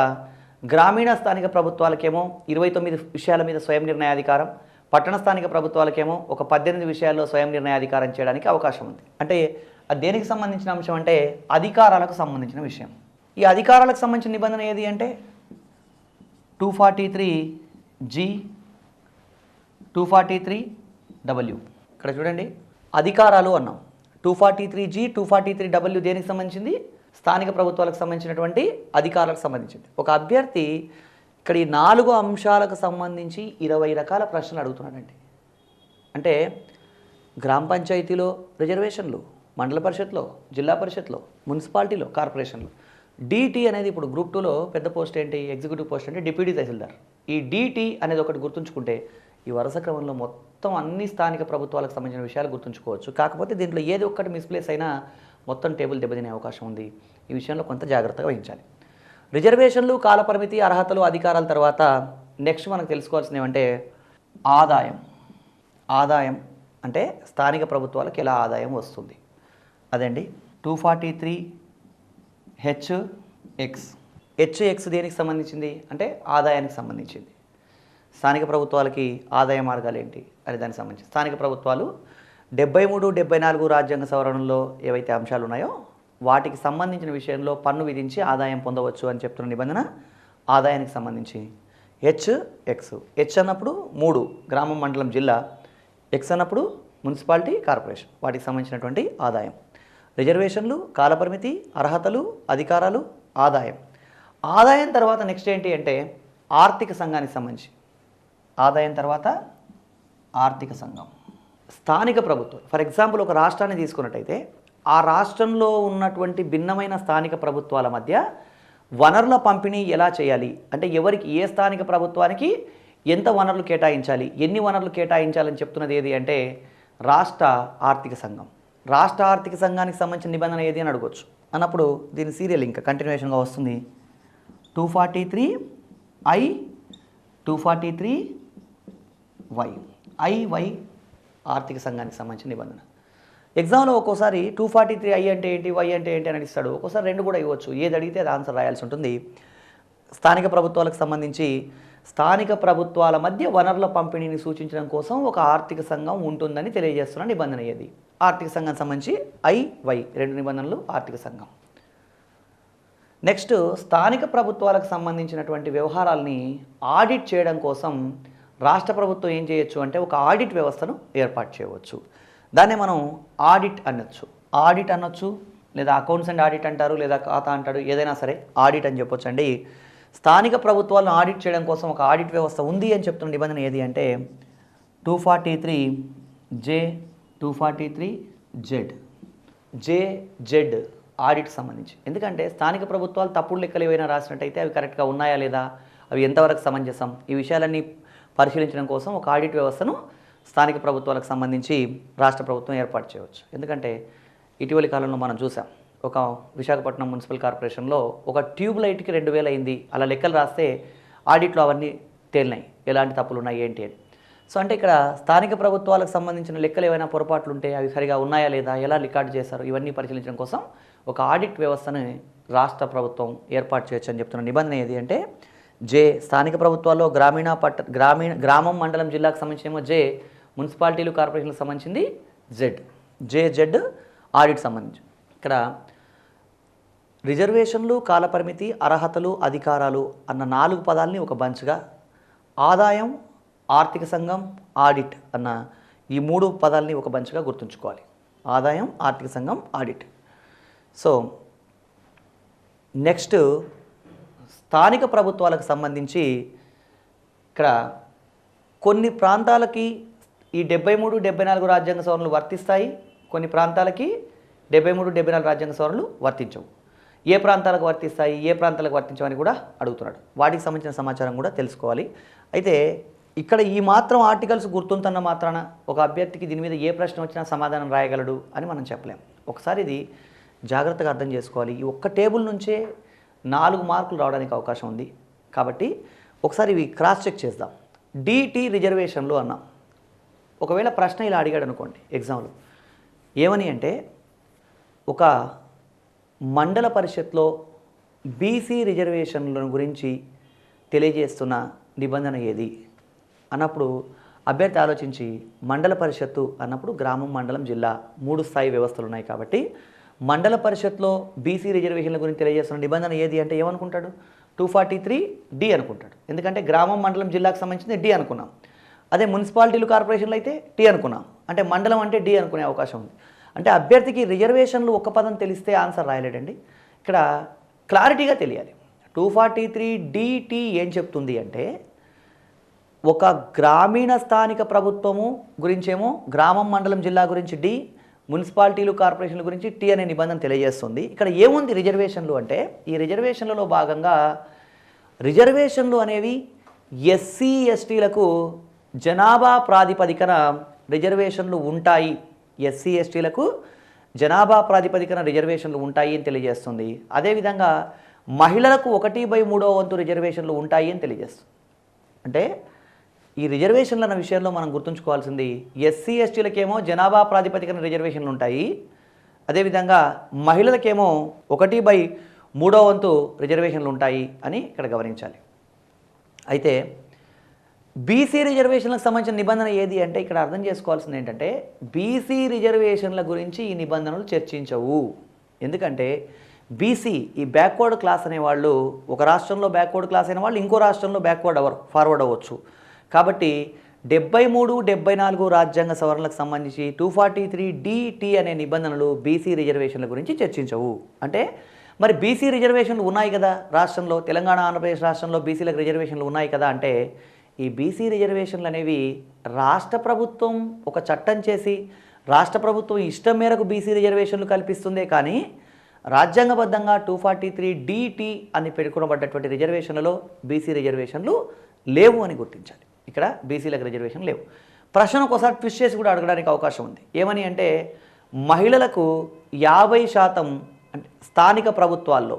గ్రామీణ స్థానిక ప్రభుత్వాలకేమో 29 విషయాల మీద స్వయం నిర్ణయాధికారం, పట్టణ స్థానిక ప్రభుత్వాలకేమో ఒక 18 విషయాల్లో స్వయం నిర్ణయాధికారం చేయడానికి అవకాశం ఉంది. అంటే అది దేనికి సంబంధించిన అంశం అంటే అధికారాలకు సంబంధించిన విషయం. ఈ అధికారాలకు సంబంధించిన నిబంధన ఏది అంటే 243G 243W. ఇక్కడ చూడండి అధికారాలు అన్నాం. 243G 243W దేనికి సంబంధించింది? స్థానిక ప్రభుత్వాలకు సంబంధించినటువంటి అధికారాలకు సంబంధించింది. ఒక అభ్యర్థి ఇక్కడ ఈ 4 అంశాలకు సంబంధించి 20 రకాల ప్రశ్నలు అడుగుతున్నాడండి. అంటే గ్రామ పంచాయతీలో రిజర్వేషన్లు, మండల పరిషత్లో, జిల్లా పరిషత్లో, మున్సిపాలిటీలో, కార్పొరేషన్లో. డిటి అనేది ఇప్పుడు గ్రూప్ 2లో పెద్ద పోస్ట్ ఏంటి? ఎగ్జిక్యూటివ్ పోస్ట్ అంటే డిప్యూటీ తహసీల్దార్. ఈ డిటి అనేది ఒకటి గుర్తుంచుకుంటే ఈ వరుస క్రమంలో మొత్తం అన్ని స్థానిక ప్రభుత్వాలకు సంబంధించిన విషయాలు గుర్తుంచుకోవచ్చు. కాకపోతే దీంట్లో ఏది ఒక్కటి మిస్ప్లేస్ అయినా మొత్తం టేబుల్ దెబ్బతినే అవకాశం ఉంది. ఈ విషయంలో కొంత జాగ్రత్తగా వహించాలి. రిజర్వేషన్లు, కాలపరిమితి, అర్హతలు, అధికారాల తర్వాత నెక్స్ట్ మనకు తెలుసుకోవాల్సింది ఏమంటే ఆదాయం. ఆదాయం అంటే స్థానిక ప్రభుత్వాలకు ఎలా ఆదాయం వస్తుంది అదండి. 243HX. HX దేనికి సంబంధించింది అంటే ఆదాయానికి సంబంధించింది. స్థానిక ప్రభుత్వాలకి ఆదాయ మార్గాలు ఏంటి అనే దానికి సంబంధించి స్థానిక ప్రభుత్వాలు 73, 74 రాజ్యాంగ సవరణలో ఏవైతే అంశాలు ఉన్నాయో వాటికి సంబంధించిన విషయంలో పన్ను విధించి ఆదాయం పొందవచ్చు అని చెప్తున్న నిబంధన ఆదాయానికి సంబంధించి హెచ్ అన్నప్పుడు 3 గ్రామం, మండలం, జిల్లా, ఎక్స్ అన్నప్పుడు మున్సిపాలిటీ, కార్పొరేషన్ వాటికి సంబంధించినటువంటి ఆదాయం. రిజర్వేషన్లు, కాలపరిమితి, అర్హతలు, అధికారాలు, ఆదాయం. ఆదాయం తర్వాత నెక్స్ట్ ఏంటి అంటే ఆర్థిక సంఘానికి సంబంధించి ఆదాయం తర్వాత ఆర్థిక సంఘం. స్థానిక ప్రభుత్వం ఫర్ ఎగ్జాంపుల్ ఒక రాష్ట్రాన్ని తీసుకున్నట్టయితే ఆ రాష్ట్రంలో ఉన్నటువంటి భిన్నమైన స్థానిక ప్రభుత్వాల మధ్య వనరుల పంపిణీ ఎలా చేయాలి, అంటే ఎవరికి ఏ స్థానిక ప్రభుత్వానికి ఎంత వనరులు కేటాయించాలి, ఎన్ని వనరులు కేటాయించాలని చెప్తున్నది ఏది అంటే రాష్ట్ర ఆర్థిక సంఘం. రాష్ట్ర ఆర్థిక సంఘానికి సంబంధించిన నిబంధన ఏది అని అడగవచ్చు. అన్నప్పుడు దీని సీరియల్ ఇంకా కంటిన్యూషన్గా వస్తుంది. 243I 243Y IY ఆర్థిక సంఘానికి సంబంధించిన నిబంధన. ఎగ్జామ్లో ఒక్కోసారి 243I అంటే ఏంటి, వై అంటే ఏంటి అని అడిస్తాడు. ఒక్కోసారి రెండు కూడా ఇవ్వచ్చు. ఏది అడిగితే అది ఆన్సర్ రాయాల్సి ఉంటుంది. స్థానిక ప్రభుత్వాలకు సంబంధించి స్థానిక ప్రభుత్వాల మధ్య వనరుల పంపిణీని సూచించడం కోసం ఒక ఆర్థిక సంఘం ఉంటుందని తెలియజేస్తున్న నిబంధన ఏది? ఆర్థిక సంఘం సంబంధించి IY రెండు నిబంధనలు ఆర్థిక సంఘం. నెక్స్ట్, స్థానిక ప్రభుత్వాలకు సంబంధించినటువంటి వ్యవహారాలని ఆడిట్ చేయడం కోసం రాష్ట్ర ప్రభుత్వం ఏం చేయొచ్చు అంటే ఒక ఆడిట్ వ్యవస్థను ఏర్పాటు చేయవచ్చు. దాన్నే మనం ఆడిట్ అనొచ్చు. ఆడిట్ అనొచ్చు, లేదా అకౌంట్స్ అండ్ ఆడిట్ అంటారు, లేదా ఖాతా అంటాడు, ఏదైనా సరే ఆడిట్ అని చెప్పొచ్చు అండి. స్థానిక ప్రభుత్వాలను ఆడిట్ చేయడం కోసం ఒక ఆడిట్ వ్యవస్థ ఉంది అని చెప్తున్న నిబంధన ఏది అంటే 243J 243Z ఆడిట్కి సంబంధించి. ఎందుకంటే స్థానిక ప్రభుత్వాలు తప్పుడు లెక్కలు ఏవైనా రాసినట్టయితే అవి కరెక్ట్గా ఉన్నాయా లేదా, అవి ఎంతవరకు సమంజసం, ఈ విషయాలన్నీ పరిశీలించడం కోసం ఒక ఆడిట్ వ్యవస్థను స్థానిక ప్రభుత్వాలకు సంబంధించి రాష్ట్ర ప్రభుత్వం ఏర్పాటు చేయవచ్చు. ఎందుకంటే ఇటీవలి కాలంలో మనం చూసాం, ఒక విశాఖపట్నం మున్సిపల్ కార్పొరేషన్లో ఒక ట్యూబ్ లైట్కి 2000 అయింది. అలా లెక్కలు రాస్తే ఆడిట్లో అవన్నీ తేలినాయి, ఎలాంటి తప్పులు ఉన్నాయి ఏంటి అని. సో అంటే ఇక్కడ స్థానిక ప్రభుత్వాలకు సంబంధించిన లెక్కలు ఏవైనా పొరపాట్లు ఉంటే అవి సరిగా ఉన్నాయా లేదా, ఎలా రికార్డు చేశారు, ఇవన్నీ పరిశీలించడం కోసం ఒక ఆడిట్ వ్యవస్థను రాష్ట్ర ప్రభుత్వం ఏర్పాటు చేయొచ్చు అని చెప్తున్న నిబంధన ఏది అంటే జే. స్థానిక ప్రభుత్వాల్లో గ్రామం మండలం జిల్లాకు సంబంధించినేమో జే, మున్సిపాలిటీలు కార్పొరేషన్లకు సంబంధించింది జెడ్ ఆడిట్ సంబంధించి. ఇక్కడ రిజర్వేషన్లు, కాలపరిమితి, అర్హతలు, అధికారాలు అన్న 4 పదాలని ఒక బంచ్గా, ఆదాయం, ఆర్థిక సంఘం, ఆడిట్ అన్న ఈ 3 పదాలని ఒక బంచ్గా గుర్తుంచుకోవాలి. ఆదాయం, ఆర్థిక సంఘం, ఆడిట్. సో నెక్స్ట్, స్థానిక ప్రభుత్వాలకు సంబంధించి ఇక్కడ కొన్ని ప్రాంతాలకి ఈ 73, 74 రాజ్యాంగ సవరణలు వర్తిస్తాయి, కొన్ని ప్రాంతాలకి 73, 74 రాజ్యాంగ సవరణలు వర్తించవు. ఏ ప్రాంతాలకు వర్తిస్తాయి, ఏ ప్రాంతాలకు వర్తించవని కూడా అడుగుతున్నాడు. వాటికి సంబంధించిన సమాచారం కూడా తెలుసుకోవాలి. అయితే ఇక్కడ ఈ మాత్రం ఆర్టికల్స్ గుర్తుంటున్న మాత్రాన ఒక అభ్యర్థికి దీని మీద ఏ ప్రశ్న వచ్చినా సమాధానం రాయగలడు అని మనం చెప్పలేం. ఒకసారి ఇది జాగ్రత్తగా అర్థం చేసుకోవాలి. ఈ ఒక్క టేబుల్ నుంచే 4 మార్కులు రావడానికి అవకాశం ఉంది. కాబట్టి ఒకసారి ఇవి క్రాస్ చెక్ చేద్దాం. డిటి రిజర్వేషన్లు అన్నాం. ఒకవేళ ప్రశ్న ఇలా అడిగాడు అనుకోండి ఎగ్జామ్లో, ఏమని అంటే ఒక మండల పరిషత్లో బీసీ రిజర్వేషన్ల గురించి తెలియజేస్తున్న నిబంధన ఏది అన్నప్పుడు అభ్యర్థి ఆలోచించి మండల పరిషత్తు అన్నప్పుడు గ్రామం, మండలం, జిల్లా 3 స్థాయి వ్యవస్థలు ఉన్నాయి. కాబట్టి మండల పరిషత్లో బీసీ రిజర్వేషన్ల గురించి తెలియజేస్తున్న నిబంధన ఏది అంటే ఏమనుకుంటాడు? 243D అనుకుంటాడు. ఎందుకంటే గ్రామం, మండలం, జిల్లాకు సంబంధించింది డి అనుకున్నాం. అదే మున్సిపాలిటీలు, కార్పొరేషన్లు అయితే టీ అనుకున్నాం. అంటే మండలం అంటే డి అనుకునే అవకాశం ఉంది. అంటే అభ్యర్థికి రిజర్వేషన్లు ఒక్క పదం తెలిస్తే ఆన్సర్ రాయలేడండి. ఇక్కడ క్లారిటీగా తెలియాలి. 243DT ఏం చెప్తుంది అంటే ఒక గ్రామీణ స్థానిక ప్రభుత్వము గురించేమో గ్రామం, మండలం, జిల్లా గురించి డి, మున్సిపాలిటీలు, కార్పొరేషన్ల గురించి టీ అనే నిబంధన తెలియజేస్తుంది. ఇక్కడ ఏముంది రిజర్వేషన్లు అంటే ఈ రిజర్వేషన్లలో భాగంగా రిజర్వేషన్లు అనేవి ఎస్సీ ఎస్టీలకు జనాభా ప్రాతిపదికన రిజర్వేషన్లు ఉంటాయి. ఎస్సీ ఎస్టీలకు జనాభా ప్రాతిపదికన రిజర్వేషన్లు ఉంటాయి అని తెలియజేస్తుంది. అదేవిధంగా మహిళలకు 1/3 వంతు రిజర్వేషన్లు ఉంటాయి అని తెలియజేస్తుంది. అంటే ఈ రిజర్వేషన్లు అన్న విషయంలో మనం గుర్తుంచుకోవాల్సింది ఎస్సీ ఎస్టీలకేమో జనాభా ప్రాతిపదికన రిజర్వేషన్లు ఉంటాయి. అదేవిధంగా మహిళలకేమో 1/3 వంతు రిజర్వేషన్లు ఉంటాయి అని ఇక్కడ గమనించాలి. అయితే బీసీ రిజర్వేషన్లకు సంబంధించిన నిబంధన ఏది అంటే ఇక్కడ అర్థం చేసుకోవాల్సింది ఏంటంటే బీసీ రిజర్వేషన్ల గురించి ఈ నిబంధనలు చర్చించవు. ఎందుకంటే బీసీ ఈ బ్యాక్వర్డ్ క్లాస్ అనేవాళ్ళు ఒక రాష్ట్రంలో బ్యాక్వర్డ్ క్లాస్ అయిన వాళ్ళు ఇంకో రాష్ట్రంలో ఫార్వర్డ్ అవ్వచ్చు. కాబట్టి 73, 74 రాజ్యాంగ సవరణలకు సంబంధించి 243DT అనే నిబంధనలు బీసీ రిజర్వేషన్ల గురించి చర్చించవు. అంటే మరి బీసీ రిజర్వేషన్లు ఉన్నాయి కదా రాష్ట్రంలో, తెలంగాణ, ఆంధ్రప్రదేశ్ రాష్ట్రంలో బీసీలకు రిజర్వేషన్లు ఉన్నాయి కదా అంటే ఈ బీసీ రిజర్వేషన్లు అనేవి రాష్ట్ర ప్రభుత్వం ఒక చట్టం చేసి రాష్ట్ర ప్రభుత్వం ఇష్టం మేరకు బీసీ రిజర్వేషన్లు కల్పిస్తుందే కానీ రాజ్యాంగబద్ధంగా 243 అని పేర్కొనబడ్డటువంటి రిజర్వేషన్లలో బీసీ రిజర్వేషన్లు లేవు అని గుర్తించాలి. ఇక్కడ బీసీలకు రిజర్వేషన్ లేవు. ప్రశ్న ఒకసారి ట్విస్ట్ చేసి కూడా అడగడానికి అవకాశం ఉంది. ఏమని అంటే మహిళలకు 50% అంటే స్థానిక ప్రభుత్వాల్లో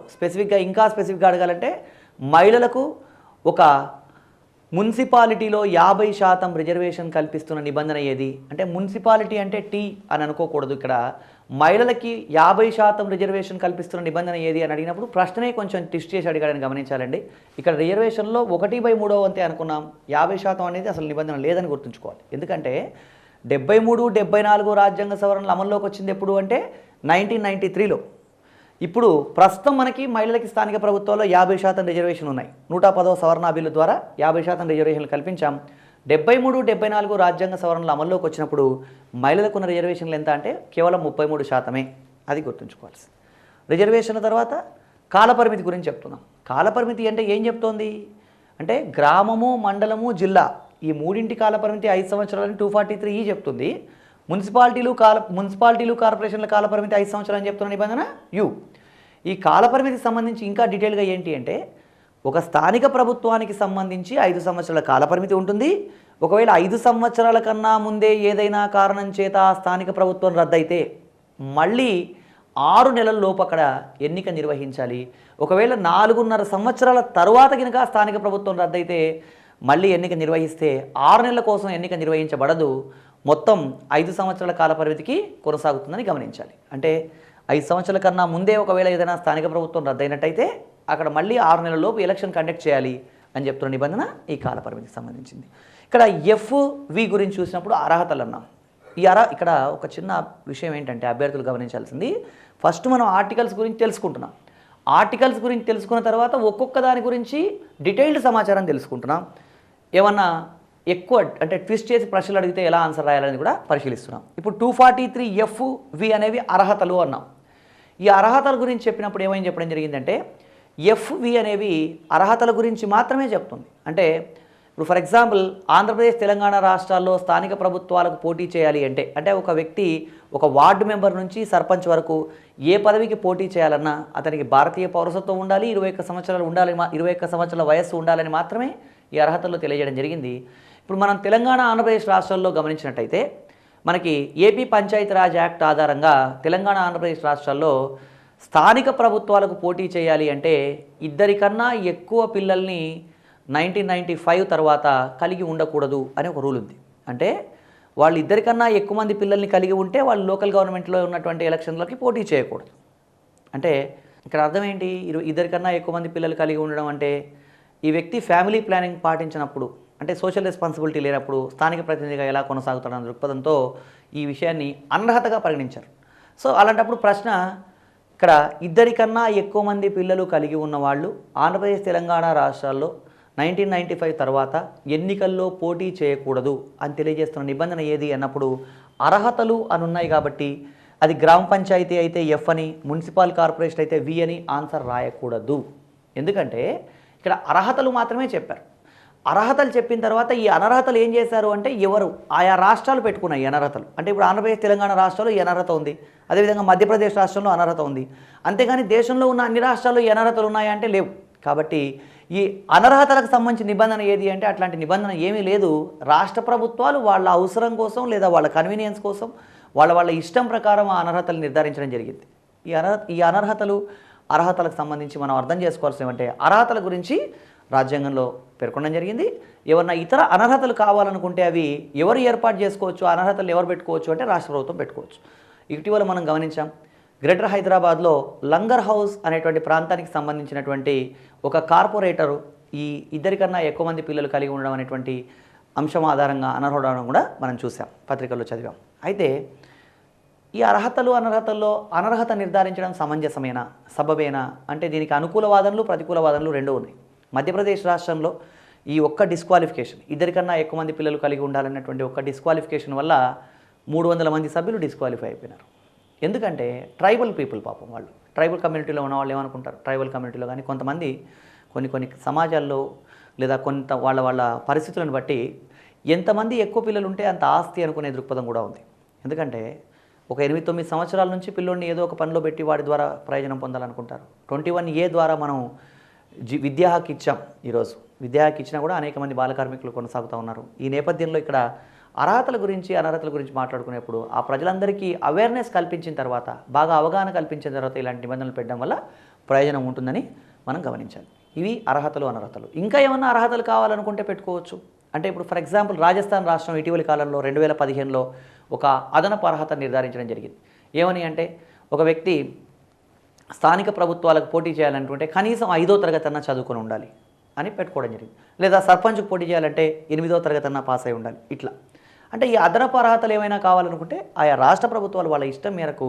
ఇంకా స్పెసిఫిక్గా అడగాలంటే మహిళలకు ఒక మున్సిపాలిటీలో 50% రిజర్వేషన్ కల్పిస్తున్న నిబంధన ఏది అంటే మున్సిపాలిటీ అంటే టీ అని అనుకోకూడదు. ఇక్కడ మహిళలకి 50% రిజర్వేషన్ కల్పిస్తున్న నిబంధన ఏది అని అడిగినప్పుడు ప్రశ్నే కొంచెం ట్విస్ట్ చేసి అడిగాడని గమనించాలండి. ఇక్కడ రిజర్వేషన్లో 1/3 వంతే అనుకున్నాం, 50% అనేది అసలు నిబంధన లేదని గుర్తుంచుకోవాలి. ఎందుకంటే 73, 74 రాజ్యాంగ సవరణలు అమల్లోకి వచ్చింది ఎప్పుడు అంటే 1993లో. ఇప్పుడు ప్రస్తుతం మనకి మహిళలకి స్థానిక ప్రభుత్వాల్లో 50% రిజర్వేషన్ ఉన్నాయి. 110వ సవరణ బిల్లు ద్వారా 50% రిజర్వేషన్లు కల్పించాం. 73, 74 రాజ్యాంగ సవరణలు అమల్లోకి వచ్చినప్పుడు మహిళలకు ఉన్న రిజర్వేషన్లు ఎంత అంటే కేవలం 33%. అది గుర్తుంచుకోవాల్సి. రిజర్వేషన్ల తర్వాత కాలపరిమితి గురించి చెప్తున్నాం. కాలపరిమితి అంటే ఏం చెప్తోంది అంటే గ్రామము, మండలము, జిల్లా ఈ మూడింటి కాలపరిమితి 5 సంవత్సరాలని 243 చెప్తుంది. మున్సిపాలిటీలు కార్పొరేషన్ల కాలపరిమితి 5 సంవత్సరాలు అని చెప్తున్న నిబంధన యు. ఈ కాలపరిమితికి సంబంధించి ఇంకా డీటెయిల్గా ఏంటి అంటే ఒక స్థానిక ప్రభుత్వానికి సంబంధించి 5 సంవత్సరాల కాలపరిమితి ఉంటుంది. ఒకవేళ 5 సంవత్సరాల కన్నా ముందే ఏదైనా కారణం చేత స్థానిక ప్రభుత్వం రద్దయితే మళ్ళీ 6 నెలల లోపు అక్కడ ఎన్నిక నిర్వహించాలి. ఒకవేళ 4.5 సంవత్సరాల తరువాత కనుక స్థానిక ప్రభుత్వం రద్దయితే మళ్ళీ ఎన్నిక నిర్వహిస్తే 6 నెలల కోసం ఎన్నిక నిర్వహించబడదు. మొత్తం 5 సంవత్సరాల కాలపరిమితికి కొనసాగుతుందని గమనించాలి. అంటే 5 సంవత్సరాల కన్నా ముందే ఒకవేళ ఏదైనా స్థానిక ప్రభుత్వం రద్దయినట్టయితే అక్కడ మళ్ళీ 6 నెలల లోపు ఎలక్షన్ కండక్ట్ చేయాలి అని చెప్తున్న నిబంధన ఈ కాలపరిమితికి సంబంధించింది. ఇక్కడ FV గురించి చూసినప్పుడు అర్హతలు అన్నాం. ఇక్కడ ఒక చిన్న విషయం ఏంటంటే అభ్యర్థులు గమనించాల్సింది, ఫస్ట్ మనం ఆర్టికల్స్ గురించి తెలుసుకుంటున్నాం. ఆర్టికల్స్ గురించి తెలుసుకున్న తర్వాత ఒక్కొక్క దాని గురించి డీటెయిల్డ్ సమాచారం తెలుసుకుంటున్నాం. ఏమన్నా ఎక్కువ అంటే ట్విస్ట్ చేసి ప్రశ్నలు అడిగితే ఎలా ఆన్సర్ రాయాలని కూడా పరిశీలిస్తున్నాం. ఇప్పుడు 243 FV అనేవి అర్హతలు అన్నాం. ఈ అర్హతల గురించి చెప్పినప్పుడు ఏమైంది చెప్పడం జరిగిందంటే FV అనేవి అర్హతల గురించి మాత్రమే చెప్తుంది. అంటే ఇప్పుడు ఫర్ ఎగ్జాంపుల్ ఆంధ్రప్రదేశ్, తెలంగాణ రాష్ట్రాల్లో స్థానిక ప్రభుత్వాలకు పోటీ చేయాలి అంటే ఒక వ్యక్తి ఒక వార్డు మెంబర్ నుంచి సర్పంచ్ వరకు ఏ పదవికి పోటీ చేయాలన్నా అతనికి భారతీయ పౌరసత్వం ఉండాలి, 21 సంవత్సరాలు ఉండాలి, 21 సంవత్సరాల వయస్సు ఉండాలని మాత్రమే ఈ అర్హతల్లో తెలియజేయడం జరిగింది. ఇప్పుడు మనం తెలంగాణ, ఆంధ్రప్రదేశ్ రాష్ట్రాల్లో గమనించినట్టయితే మనకి ఏపీ పంచాయతీరాజ్ యాక్ట్ ఆధారంగా తెలంగాణ, ఆంధ్రప్రదేశ్ రాష్ట్రాల్లో స్థానిక ప్రభుత్వాలకు పోటీ చేయాలి అంటే 2 కన్నా ఎక్కువ పిల్లల్ని 1995 తర్వాత కలిగి ఉండకూడదు అని ఒక రూల్ ఉంది. అంటే వాళ్ళు 2 కన్నా ఎక్కువ మంది పిల్లల్ని కలిగి ఉంటే వాళ్ళు లోకల్ గవర్నమెంట్లో ఉన్నటువంటి ఎలక్షన్లకి పోటీ చేయకూడదు. అంటే ఇక్కడ అర్థం ఏంటి, 2 కన్నా ఎక్కువ మంది పిల్లలు కలిగి ఉండడం అంటే ఈ వ్యక్తి ఫ్యామిలీ ప్లానింగ్ పాటించినప్పుడు అంటే సోషల్ రెస్పాన్సిబిలిటీ లేనప్పుడు స్థానిక ప్రతినిధిగా ఎలా కొనసాగుతాడన్న దృక్పథంతో ఈ విషయాన్ని అనర్హతగా పరిగణించారు. సో అలాంటప్పుడు ప్రశ్న ఇక్కడ 2 కన్నా ఎక్కువ మంది పిల్లలు కలిగి ఉన్న వాళ్ళు ఆంధ్రప్రదేశ్, తెలంగాణ రాష్ట్రాల్లో 1995 తర్వాత ఎన్నికల్లో పోటీ చేయకూడదు అని తెలియజేస్తున్న నిబంధన ఏది అన్నప్పుడు అర్హతలు అని ఉన్నాయి కాబట్టి అది గ్రామ పంచాయతీ అయితే F అని, మున్సిపల్ కార్పొరేషన్ అయితే V అని ఆన్సర్ రాయకూడదు. ఎందుకంటే ఇక్కడ అర్హతలు మాత్రమే చెప్పారు. అర్హతలు చెప్పిన తర్వాత ఈ అనర్హతలు ఏం చేశారు అంటే ఎవరు ఆయా రాష్ట్రాలు పెట్టుకున్నాయి అనర్హతలు. అంటే ఇప్పుడు ఆంధ్రప్రదేశ్, తెలంగాణ రాష్ట్రాల్లో ఈ అనర్హత ఉంది, అదేవిధంగా మధ్యప్రదేశ్ రాష్ట్రంలో అనర్హత ఉంది. అంతేగాని దేశంలో ఉన్న అన్ని రాష్ట్రాల్లో ఈ అనర్హతలు ఉన్నాయా అంటే లేవు. కాబట్టి ఈ అనర్హతలకు సంబంధించిన నిబంధన ఏది అంటే అట్లాంటి నిబంధన ఏమీ లేదు. రాష్ట్ర ప్రభుత్వాలు వాళ్ళ అవసరం కోసం లేదా వాళ్ళ కన్వీనియన్స్ కోసం వాళ్ళ ఇష్టం ప్రకారం ఆ అనర్హతలు నిర్ధారించడం జరిగింది. ఈ అర్హతలకు సంబంధించి మనం అర్థం చేసుకోవాల్సి ఏమంటే అర్హతల గురించి రాజ్యాంగంలో పేర్కొనడం జరిగింది. ఎవరన్నా ఇతర అనర్హతలు కావాలనుకుంటే అవి ఎవరు ఏర్పాటు చేసుకోవచ్చు, అనర్హతలు ఎవరు పెట్టుకోవచ్చు అంటే రాష్ట్ర ప్రభుత్వం పెట్టుకోవచ్చు. ఇటీవల మనం గమనించాం, గ్రేటర్ హైదరాబాద్లో లంగర్ హౌస్ అనేటువంటి ప్రాంతానికి సంబంధించినటువంటి ఒక కార్పొరేటరు ఈ 2 కన్నా ఎక్కువ మంది పిల్లలు కలిగి ఉండడం అనేటువంటి అంశం ఆధారంగా అనర్హుడవడం కూడా మనం చూసాం, పత్రికల్లో చదివాం. అయితే ఈ అర్హతలు అనర్హతల్లో అనర్హత నిర్ధారించడం సమంజసమేనా, సబబేనా అంటే దీనికి అనుకూల వాదనలు, ప్రతికూల వాదనలు రెండూ ఉన్నాయి. మధ్యప్రదేశ్ రాష్ట్రంలో ఈ ఒక్క డిస్క్వాలిఫికేషన్ 2 కన్నా ఎక్కువ మంది పిల్లలు కలిగి ఉండాలన్నటువంటి ఒక్క డిస్క్వాలిఫికేషన్ వల్ల 300 మంది సభ్యులు డిస్క్వాలిఫై అయిపోయినారు. ఎందుకంటే ట్రైబల్ పీపుల్, పాపం వాళ్ళు ట్రైబల్ కమ్యూనిటీలో ఉన్న వాళ్ళు ఏమనుకుంటారు, ట్రైబల్ కమ్యూనిటీలో కానీ కొంతమంది కొన్ని సమాజాల్లో లేదా కొంత వాళ్ళ పరిస్థితులను బట్టి ఎంతమంది ఎక్కువ పిల్లలు ఉంటే అంత ఆస్తి అనుకునే దృక్పథం కూడా ఉంది. ఎందుకంటే ఒక 8-9 సంవత్సరాల నుంచి పిల్లోడిని ఏదో ఒక పనిలో పెట్టి వాడి ద్వారా ప్రయోజనం పొందాలనుకుంటారు. 21A ద్వారా మనం విద్యా హక్కు ఇచ్చాం. ఈరోజు విద్యా హక్కు ఇచ్చినా కూడా అనేక మంది బాల కార్మికులు కొనసాగుతూ ఉన్నారు. ఈ నేపథ్యంలో ఇక్కడ అర్హతల గురించి అనర్హతల గురించి మాట్లాడుకునేప్పుడు ఆ ప్రజలందరికీ అవేర్నెస్ కల్పించిన తర్వాత, బాగా అవగాహన కల్పించిన తర్వాత ఇలాంటి నిబంధనలు పెట్టడం వల్ల ప్రయోజనం ఉంటుందని మనం గమనించాలి. ఇవి అర్హతలు అనర్హతలు. ఇంకా ఏమన్నా అర్హతలు కావాలనుకుంటే పెట్టుకోవచ్చు. అంటే ఇప్పుడు ఫర్ ఎగ్జాంపుల్ రాజస్థాన్ రాష్ట్రం ఇటీవలి కాలంలో 2015లో ఒక అదనపు అర్హత నిర్ధారించడం జరిగింది. ఏమని అంటే ఒక వ్యక్తి స్థానిక ప్రభుత్వాలకు పోటీ చేయాలనుకుంటే కనీసం 5వ తరగతి అన్నా చదువుకొని ఉండాలి అని పెట్టుకోవడం జరిగింది. లేదా సర్పంచ్కి పోటీ చేయాలంటే 8వ తరగతి అన్నా పాస్ అయి ఉండాలి. ఇట్లా అంటే ఈ అదనపు అర్హతలు ఏమైనా కావాలనుకుంటే ఆయా రాష్ట్ర ప్రభుత్వాలు వాళ్ళ ఇష్టం మేరకు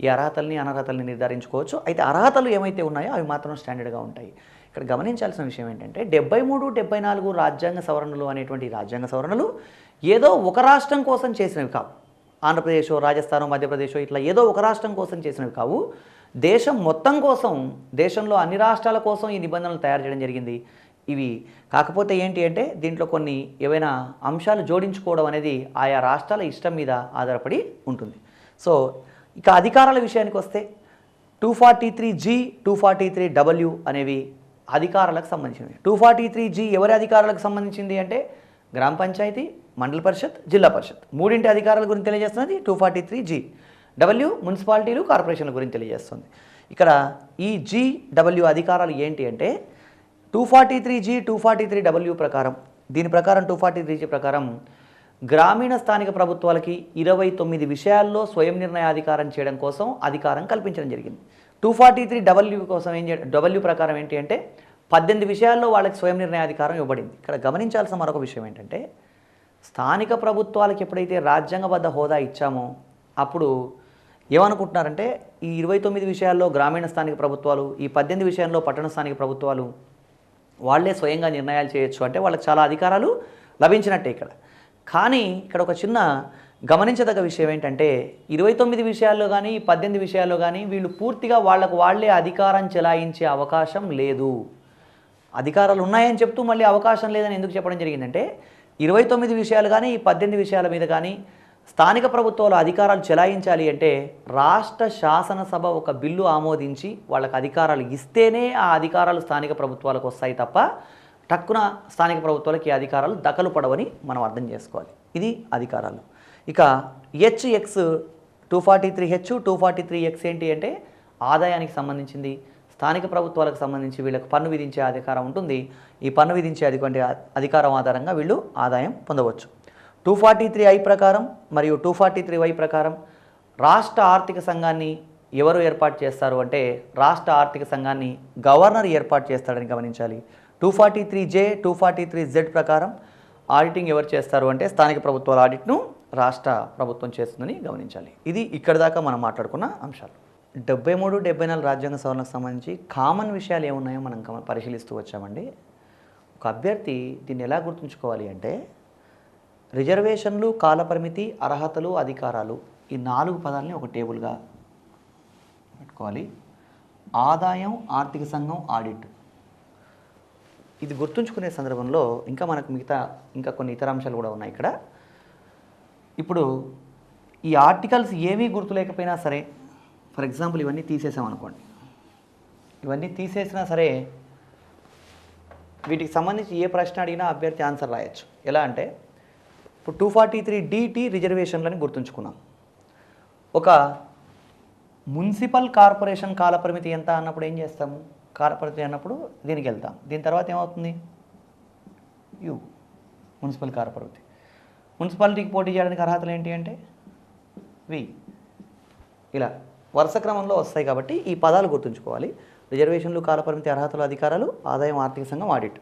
ఈ అర్హతల్ని అనర్హతల్ని నిర్ధారించుకోవచ్చు. అయితే అర్హతలు ఏమైతే ఉన్నాయో అవి మాత్రం స్టాండర్డ్గా ఉంటాయి. ఇక్కడ గమనించాల్సిన విషయం ఏంటంటే 73, 74 రాజ్యాంగ సవరణలు అనేటువంటి రాజ్యాంగ సవరణలు ఏదో ఒక రాష్ట్రం కోసం చేసినవి కావు. ఆంధ్రప్రదేశో, రాజస్థానో, మధ్యప్రదేశో ఇట్లా ఏదో ఒక రాష్ట్రం కోసం చేసినవి కావు. దేశం మొత్తం కోసం, దేశంలో అన్ని రాష్ట్రాల కోసం ఈ నిబంధనలు తయారు చేయడం జరిగింది. ఇవి కాకపోతే ఏంటి అంటే దీంట్లో కొన్ని ఏవైనా అంశాలు జోడించుకోవడం అనేది ఆయా రాష్ట్రాల ఇష్టం మీద ఆధారపడి ఉంటుంది. సో ఇక అధికారాల విషయానికి వస్తే 243G, 243W అనేవి అధికారాలకు సంబంధించినవి. 243G ఎవరి అధికారాలకు సంబంధించింది అంటే గ్రామ పంచాయతీ, మండల పరిషత్, జిల్లా పరిషత్ మూడింటి అధికారాల గురించి తెలియజేస్తున్నది 243G. W మున్సిపాలిటీలు, కార్పొరేషన్ల గురించి తెలియజేస్తుంది. ఇక్కడ ఈ GW అధికారాలు ఏంటి అంటే 243G, 243W ప్రకారం, దీని ప్రకారం 243G ప్రకారం గ్రామీణ స్థానిక ప్రభుత్వాలకి 29 విషయాల్లో స్వయం నిర్ణయాధికారం చేయడం కోసం అధికారం కల్పించడం జరిగింది. 243W కోసం W ప్రకారం ఏంటి అంటే 18 విషయాల్లో వాళ్ళకి స్వయం నిర్ణయాధికారం ఇవ్వబడింది. ఇక్కడ గమనించాల్సిన మరొక విషయం ఏంటంటే స్థానిక ప్రభుత్వాలకు ఎప్పుడైతే రాజ్యాంగబద్ధ హోదా ఇచ్చామో అప్పుడు ఏమనుకుంటున్నారంటే ఈ 29 విషయాల్లో గ్రామీణ స్థానిక ప్రభుత్వాలు, ఈ 18 విషయాల్లో పట్టణ స్థానిక ప్రభుత్వాలు వాళ్ళే స్వయంగా నిర్ణయాలు చేయొచ్చు అంటే వాళ్ళకి చాలా అధికారాలు లభించినట్టే ఇక్కడ. కానీ ఇక్కడ ఒక చిన్న గమనించదగ్గ విషయం ఏంటంటే 29 విషయాల్లో కానీ 18 విషయాల్లో కానీ వీళ్ళు పూర్తిగా వాళ్ళే అధికారం చెలాయించే అవకాశం లేదు. అధికారాలు ఉన్నాయని చెప్తూ మళ్ళీ అవకాశం లేదని ఎందుకు చెప్పడం జరిగిందంటే 29 విషయాలు కానీ 18 విషయాల మీద కానీ స్థానిక ప్రభుత్వాలు అధికారాలు చెలాయించాలి అంటే రాష్ట్ర శాసనసభ ఒక బిల్లు ఆమోదించి వాళ్ళకి అధికారాలు ఇస్తేనే ఆ అధికారాలు స్థానిక ప్రభుత్వాలకు వస్తాయి తప్ప టక్కున స్థానిక ప్రభుత్వాలకి ఈ అధికారాలు దఖలు పడవని మనం అర్థం చేసుకోవాలి. ఇది అధికారాలు. ఇక HX 243H, 243X ఏంటి అంటే ఆదాయానికి సంబంధించింది. స్థానిక ప్రభుత్వాలకు సంబంధించి వీళ్ళకి పన్ను విధించే అధికారం ఉంటుంది. ఈ పన్ను విధించే అధికారం ఆధారంగా వీళ్ళు ఆదాయం పొందవచ్చు. 243I ప్రకారం మరియు 243Y ప్రకారం రాష్ట్ర ఆర్థిక సంఘాన్ని ఎవరు ఏర్పాటు చేస్తారు అంటే రాష్ట్ర ఆర్థిక సంఘాన్ని గవర్నర్ ఏర్పాటు చేస్తాడని గమనించాలి. 243J, 243Z ప్రకారం ఆడిటింగ్ ఎవరు చేస్తారు అంటే స్థానిక ప్రభుత్వాల ఆడిట్ను రాష్ట్ర ప్రభుత్వం చేస్తుందని గమనించాలి. ఇది ఇక్కడ దాకా మనం మాట్లాడుకున్న అంశాలు. 73, 74 రాజ్యాంగ సవరణకు సంబంధించి కామన్ విషయాలు ఏమున్నాయో మనం పరిశీలిస్తూ వచ్చామండి. ఒక అభ్యర్థి దీన్ని ఎలా గుర్తుంచుకోవాలి అంటే రిజర్వేషన్లు, కాలపరిమితి, అర్హతలు, అధికారాలు ఈ 4 పదాలని ఒక టేబుల్గా పెట్టుకోవాలి. ఆదాయం, ఆర్థిక సంఘం, ఆడిట్ ఇది గుర్తుంచుకునే సందర్భంలో మనకు ఇంకా కొన్ని ఇతర అంశాలు కూడా ఉన్నాయి ఇక్కడ. ఇప్పుడు ఈ ఆర్టికల్స్ ఏమీ గుర్తులేకపోయినా సరే, ఫర్ ఎగ్జాంపుల్ ఇవన్నీ తీసేసామనుకోండి, ఇవన్నీ తీసేసినా సరే వీటికి సంబంధించి ఏ ప్రశ్న అడిగినా అభ్యర్థి ఆన్సర్ రాయొచ్చు. ఎలా అంటే ఇప్పుడు 243DT రిజర్వేషన్లని గుర్తుంచుకున్నాం. ఒక మున్సిపల్ కార్పొరేషన్ కాలపరిమితి ఎంత అన్నప్పుడు ఏం చేస్తాము? కాలపరిమితి అన్నప్పుడు దీనికి వెళ్తాం. దీని తర్వాత ఏమవుతుంది? You municipal corporate. మున్సిపాలిటీకి పోటీ చేయడానికి అర్హతలు ఏంటి అంటే వి. ఇలా వరుస క్రమంలో వస్తాయి కాబట్టి ఈ పదాలు గుర్తుంచుకోవాలి. రిజర్వేషన్లు, కాలపరిమితి, అర్హతలు, అధికారాలు, ఆదాయం, ఆర్థిక సంఘం, ఆడిట్.